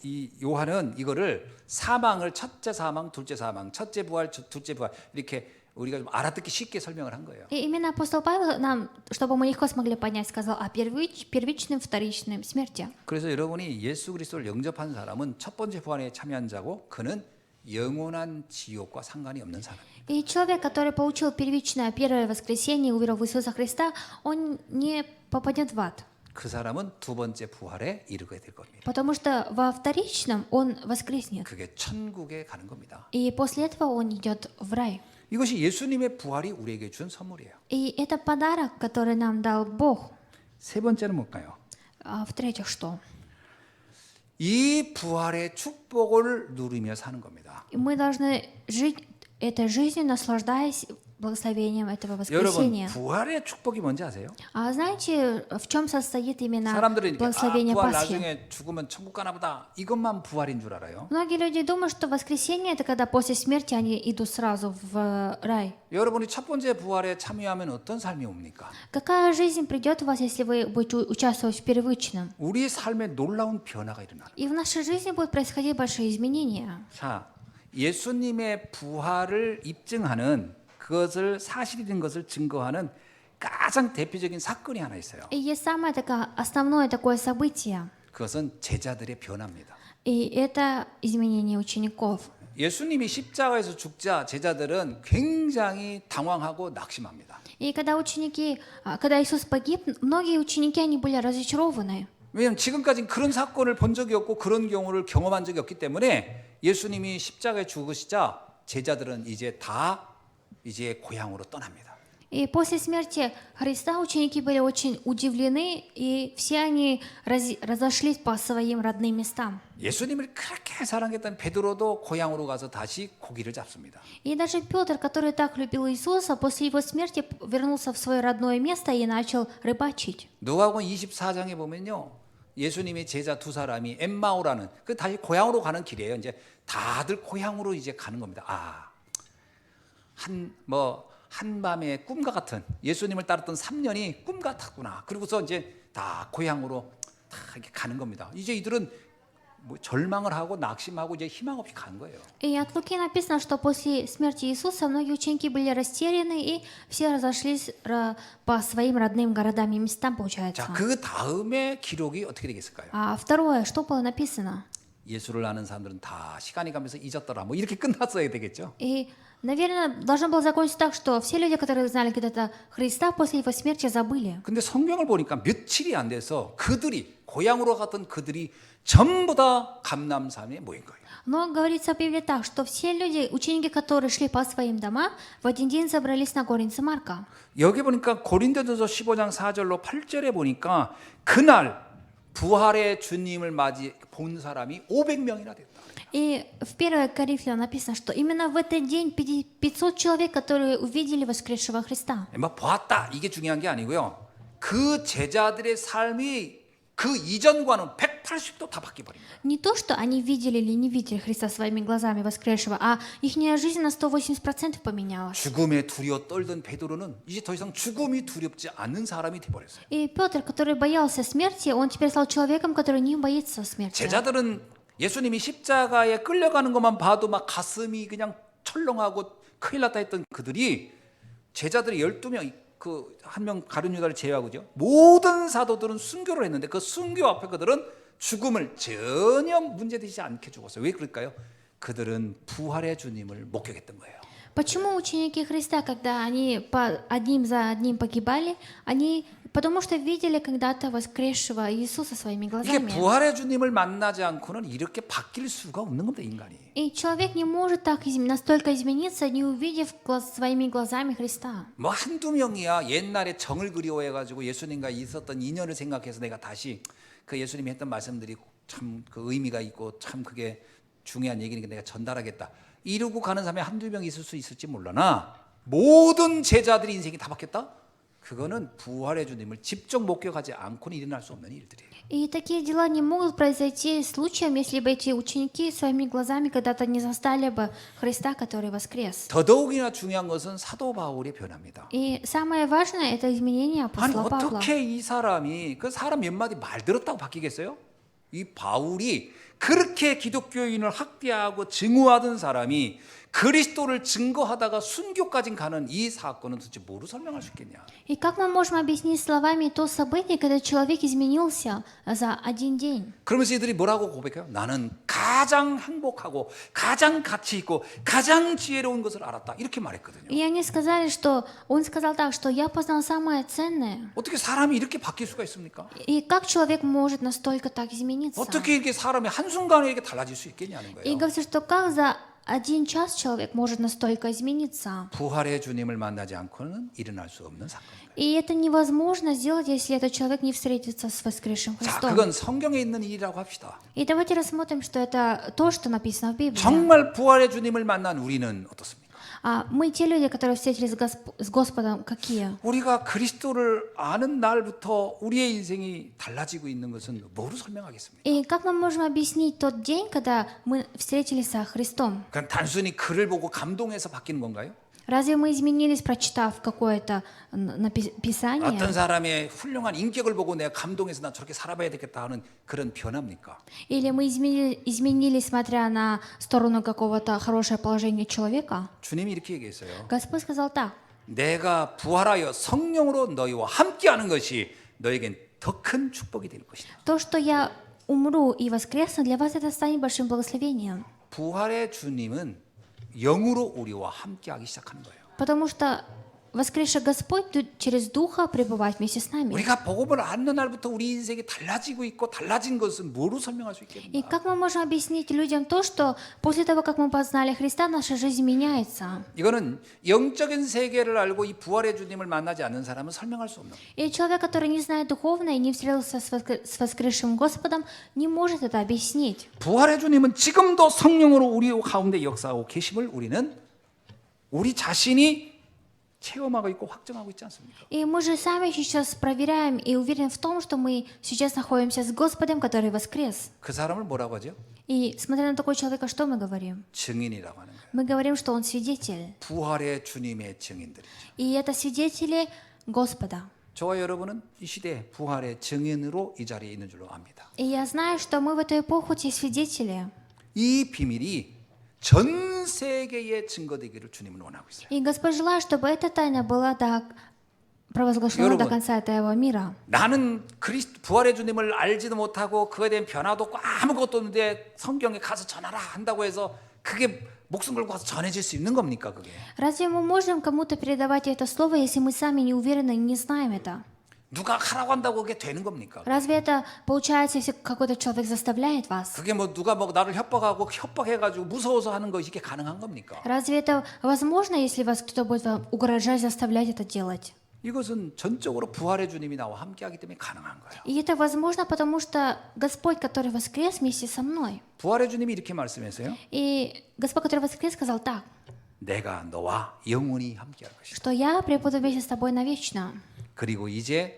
이 요한은 이거를 사망을 첫째 사망, 둘째 사망, 첫째 부활, 둘째 부활 이렇게 우리가 좀 알아듣기 쉽게 설명을 한 거예요. И именно апостол Павел нам, чтобы мы легко смогли понять, сказал о первичным, вторичным смерти. 그래서 여러분이 예수 그리스도를 영접한 사람은 첫 번째 부활에 참여한 자고 그는 영원한 지옥과 상관이 없는 사람이에요. И человек, который получил первичное, первое воскресенье, уверовал в Иисуса Христа, он не попадет в ад. 그 사람은 두 번째 부활에 이르게 될 겁니다. Потому что во вторичном он воскреснет. 그게 천국에 가는 겁니다. И после этого он идет в рай. 이것이 예수님의 부활이 우리에게 준 선물이에요. И это подарок, который нам дал Бог. 세 번째는 뭘까요? А в-третьих, что? 이 부활의 축복을 누리며 사는 겁니다. И мы должны жить этой жизнью, наслаждаясь благословением этого 여러분, воскресения. 부활의 축복이 뭔지 아세요? А знаете, в чем состоит именно 사람들은 이렇게 благословение 부활 Пасхи? 나중에 죽으면 천국 가나 보다. 이것만 부활인 줄 알아요. Многие люди думают, что воскресенье – это когда после смерти они идут сразу в рай. 여러분이 첫 번째 부활에 참여하면 어떤 삶이 옵니까? Какая жизнь придет у вас, если вы будете участвовать в первичном? 우리 삶에 놀라운 변화가 일어나요. И в нашей жизни будут происходить большие изменения. 자, 예수님의 부활을 입증하는 그것을 사실인 것을 증거하는 가장 대표적인 사건이 하나 있어요. И есть самое основное такое событие. 그것은 제자들의 변화입니다. И это изменение учеников. 예수님이 십자가에서 죽자 제자들은 굉장히 당황하고 낙심합니다. И когда Иисус погиб, многие ученики, они были разочарованы. 왜냐하면 지금까지 그런 사건을 본 적이 없고 그런 경우를 경험한 적이 없기 때문에 예수님이 십자가에 죽으시자 제자들은 이제 고향으로 떠납니다. И после смерти Христа ученики были очень удивлены, и все они разошлись по своим родным местам. 예수님을 그렇게 사랑했던 베드로도 고향으로 가서 다시 고기를 잡습니다. И даже Петр, который так любил Иисуса, после его смерти вернулся в свое родное место и начал рыбачить. 누가복음 24장에 보면요. 예수님의 제자 두 사람이 엠마오라는 그 다시 고향으로 가는 길이에요. 이제 다들 고향으로 이제 가는 겁니다. 한밤의 꿈과 같은 예수님을 따랐던 3년이 꿈 같았구나. 그리고서 이제 다 고향으로 다 이렇게 가는 겁니다. 이제 이들은 뭐 절망을 하고 낙심하고 이제 희망 없이 간 거예요. И от Луки написано, что после смерти Иисуса многие ученики были растеряны, и все разошлись по своим родным городам и местам, получается. 자, 그 다음에 기록이 어떻게 되겠을까요? А второе, что было написано? 예수를 아는 사람들은 다 시간이 가면서 잊었더라. 뭐 이렇게 끝났어야 되겠죠. И, наверное, должно было закончиться так, что все люди, которые знали когда-то Христа, после его смерти забыли. 근데 성경을 보니까 며칠이 안 돼서 그들이 고향으로 갔던 그들이 전부 다 감람산에 모인 거예요. Но говорится в Библии так, что все люди, ученики, которые шли по своим домам, в один день собрались на горнице Марка. 여기 보니까 고린도전서 15장 4절로 8절에 보니까 그날 부활의 주님을 맞이 본 사람이 500명이나 됐다. И в 1 Коринфянам написано, что именно в этот день 500 человек, которые увидели воскресшего Христа. 뭐 보았다 이게 중요한 게 아니고요. 그 제자들의 삶이 그 이전과는 180도 다 바뀌어 버린 거예요. Не то, что они видели или не видели Христа своими глазами воскресшего, а их жизнь на 180% поменялась. 죽음에 두려워 떨던 베드로는 이제 더 이상 죽음이 두렵지 않는 사람이 돼 버렸어요. И Петр, который боялся смерти, он теперь стал человеком, который не боится смерти. 제자들은 예수님이 십자가에 끌려가는 것만 봐도 막 가슴이 그냥 철렁하고 큰일 났다 했던 그들이 제자들이 12명 그 한 명 가룟 유다를 제외하고죠. 모든 사도들은 순교를 했는데 그 순교 앞에 그들은 죽음을 전혀 문제되지 않게 죽었어요. 왜 그럴까요? 그들은 부활의 주님을 목격했던 거예요. Почему ученики Христа, когда они одним за одним погибали, они потому что видели когда-то воскресшего Иисуса своими 이게 глазами. 부활의 주님을 만나지 않고는 이렇게 바뀔 수가 없는 겁니다, 인간이. И человек не может так настолько измениться, не увидев своими глазами Христа. 뭐 한두 명이야 옛날에 정을 그리워해가지고 예수님과 있었던 인연을 생각해서 내가 다시 그 예수님이 했던 말씀들이 참 그 의미가 있고 참 그게 중요한 얘기니까 내가 전달하겠다 이러고 가는 사람이 한두 명 있을 수 있을지 몰라나 모든 제자들의 인생이 다 바뀌었다? 그거는 부활의 주님을 직접 목격하지 않고는 일어날 수 없는 일들이에요. И такие дела не могут произойти случаем, если бы эти ученики своими глазами когда-то не застали бы Христа, который воскрес. 더더욱이나 중요한 것은 사도 바울의 변화입니다. И самое важное – это изменение 아니 апостола Павла. 어떻게 이 사람이 그 사람 몇 마디 말 들었다고 바뀌겠어요? 이 바울이 그렇게 기독교인을 학대하고 증오하던 사람이 그리스도를 증거하다가 순교까지 가는 이 사건은 도대체 뭐로 설명할 수 있겠냐? И как мы можем объяснить словами то событие, когда человек изменился за один день? 그러면서 이들이 뭐라고 고백해요? 나는 가장 행복하고 가장 가치 있고 가장 지혜로운 것을 알았다. 이렇게 말했거든요. И они сказали, что он сказал так, что я познал самое ценное. 어떻게 사람이 이렇게 바뀔 수가 있습니까? И как человек может настолько так измениться? 어떻게 이렇게 사람이 한순간에 이렇게 달라질 수 있겠냐는 И 거예요. говорится, что как за один час человек может настолько измениться. 부활의 주님을 만나지 않고는 일어날 수 없는 사건입니다. И это невозможно сделать, если этот человек не встретится с воскресшим 자, Христом. 그건 성경에 있는 일이라고 합시다. И давайте рассмотрим, что это то, что написано в Библии. 정말 부활의 주님을 만난 우리는 어떻습니까? А мы те люди, которые встретились с Господом, какие? 우리가 그리스도를 아는 날부터 우리의 인생이 달라지고 있는 것은 뭐로 설명하겠습니까? И как мы можем объяснить тот день, когда мы встретились со Христом? 그냥 단순히 글을 보고 감동해서 바뀌는 건가요? Разве мы изменились, прочитав какое-то писание? 어떤 사람의 훌륭한 인격을 보고 내가 감동해서 나 저렇게 살아봐야 되겠다 하는 그런 변화입니까? Или мы изменились, смотря на сторону какого-то хорошего положения человека? 주님이 이렇게 얘기했어요. Господь сказал так. 내가 부활하여 성령으로 너희와 함께하는 것이 너에겐 더 큰 축복이 될 것이다. То, что я умру и воскресну, для вас это станет большим благословением. 부활의 주님은 영으로 우리와 함께하기 시작하는 거예요. Потому что воскресший Господь через Духа пребывает вместе с нами. 우리가 복음을 아는 날부터 우리 인생이 달라지고 있고 달라진 것은 뭐로 설명할 수 И 있겠는가? как мы можем объяснить людям то, что после того, как мы познали Христа, наша жизнь меняется? 이거는 영적인 세계를 알고 이 부활의 주님을 만나지 않는 사람은 설명할 수 없는 거예요. И человек, который не знает духовное и не встретился с воскресшим Господом, не может это объяснить. 부활의 주님은 지금도 성령으로 우리 가운데 역사하고 계심을 우리는 우리 자신이 체험하고 있고 확정하고 있지 않습니까? И мы же сами сейчас проверяем и уверены в том, что мы сейчас находимся с Господом, который воскрес. 그 사람을 뭐라고 하죠? И смотря на такого человека, что мы говорим? 증인이라고 하는 거예요. Мы говорим, что он свидетель. 부활의 주님의 증인들이죠. И это свидетели Господа. 저와 여러분은 이 시대 부활의 증인으로 이 자리에 있는 줄로 압니다. И я знаю, что мы в эту эпоху те свидетели. 이 비밀이 전 세계에 증거되기를 주님은 원하고 있어요. И Господь желает, чтобы эта тайна была провозглашена до 여러분, конца этого мира. 나는 부활의 주님을 알지도 못하고 그에 대한 변화도 없고 아무것도 없는데 성경에 가서 전하라 한다고 해서 그게 목숨 걸고 가서 전해질 수 있는 겁니까 그게? Разве мы можем кому-то передавать это слово, если мы сами не уверены и не знаем это? 누가 하라고 한다고 그게 되는 겁니까? Разве это получается, если какой-то человек заставляет вас? 그게 뭐 누가 뭐 나를 협박하고 협박해가지고 무서워서 하는 거 이게 가능한 겁니까? Разве это возможно, если вас кто-то будет вам угрожать, заставлять это делать? 이것은 전적으로 부활의 주님이 나와 함께하기 때문에 가능한 거예요. И это возможно, потому что Господь, который воскрес вместе со мной. 부활의 주님이 이렇게 말씀했어요. И Господь, который воскрес, сказал так, 내가 너와 영원히 함께할 것이다. что я пребуду вместе с тобой навечно. 그리고 이제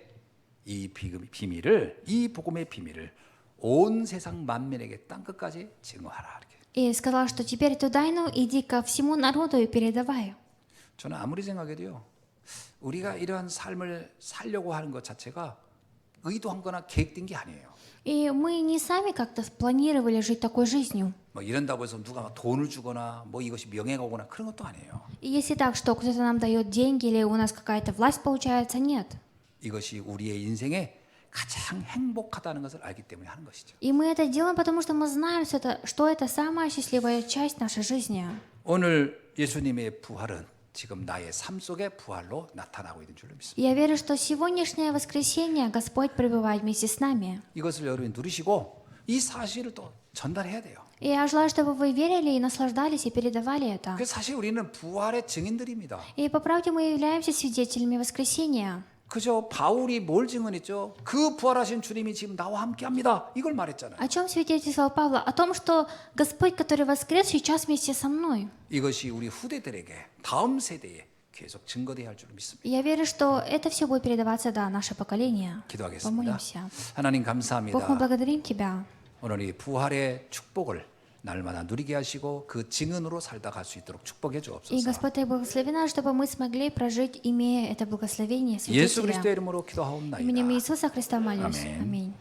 이 비밀을 이 복음의 비밀을 온 세상 만민에게 땅 끝까지 증거하라. 이렇게. И сказал, что теперь эту тайну иди ко всему народу и передавай. 저는 아무리 생각해도요. 우리가 이러한 삶을 살려고 하는 것 자체가 의도한 거나 계획된 게 아니에요. И мы не сами как-то спланировали жить такой жизнью. 뭐 이런다고 해서 누가 막 돈을 주거나 뭐 이것이 명예가 오거나 그런 것도 아니에요. И если так, что кто-то нам дает деньги или у нас какая-то власть получается, нет. 이것이 우리의 인생에 가장 행복하다는 것을 알기 때문에 하는 것이죠. И мы это делаем, потому что мы знаем, что это самая счастливая часть нашей жизни. 오늘 예수님의 부활은 지금 나의 삶 속의 부활로 나타나고 있는 줄로 믿습니다. Я верю, что сегодняшнее воскресенье Господь пребывает вместе с нами. 이것을 여러분이 누리시고 이 사실을 또 전달해야 돼요. И я желаю, чтобы вы верили и наслаждались и передавали это. 그 사실 우리는 부활의 증인들입니다. И по правде мы являемся свидетелями воскресения. 그죠? 바울이 뭘 증언했죠? 그 부활하신 주님이 지금 나와 함께합니다. 이걸 말했잖아요. О чем свидетельствовал Павел? О том, что Господь, который воскрес, сейчас вместе со мной. 이것이 우리 후대들에게 다음 세대에 계속 증거돼야 할 줄로 믿습니다. И я верю, что это все будет передаваться до наше поколение. 기도하겠습니다. Помолимся. 하나님 Бог, мы 감사합니다. благодарим Тебя. 오늘 이 부활의 축복을 날마다 누리게 하시고 그 증언으로 살다 갈 수 있도록 축복해 И, 주옵소서. Господь, Ты благослови нас, чтобы мы смогли прожить, имея это благословение 예수 свидетеля. 그리스도의 이름으로 기도하옵나이다. Именем Иисуса Христа молюсь. Аминь. Аминь.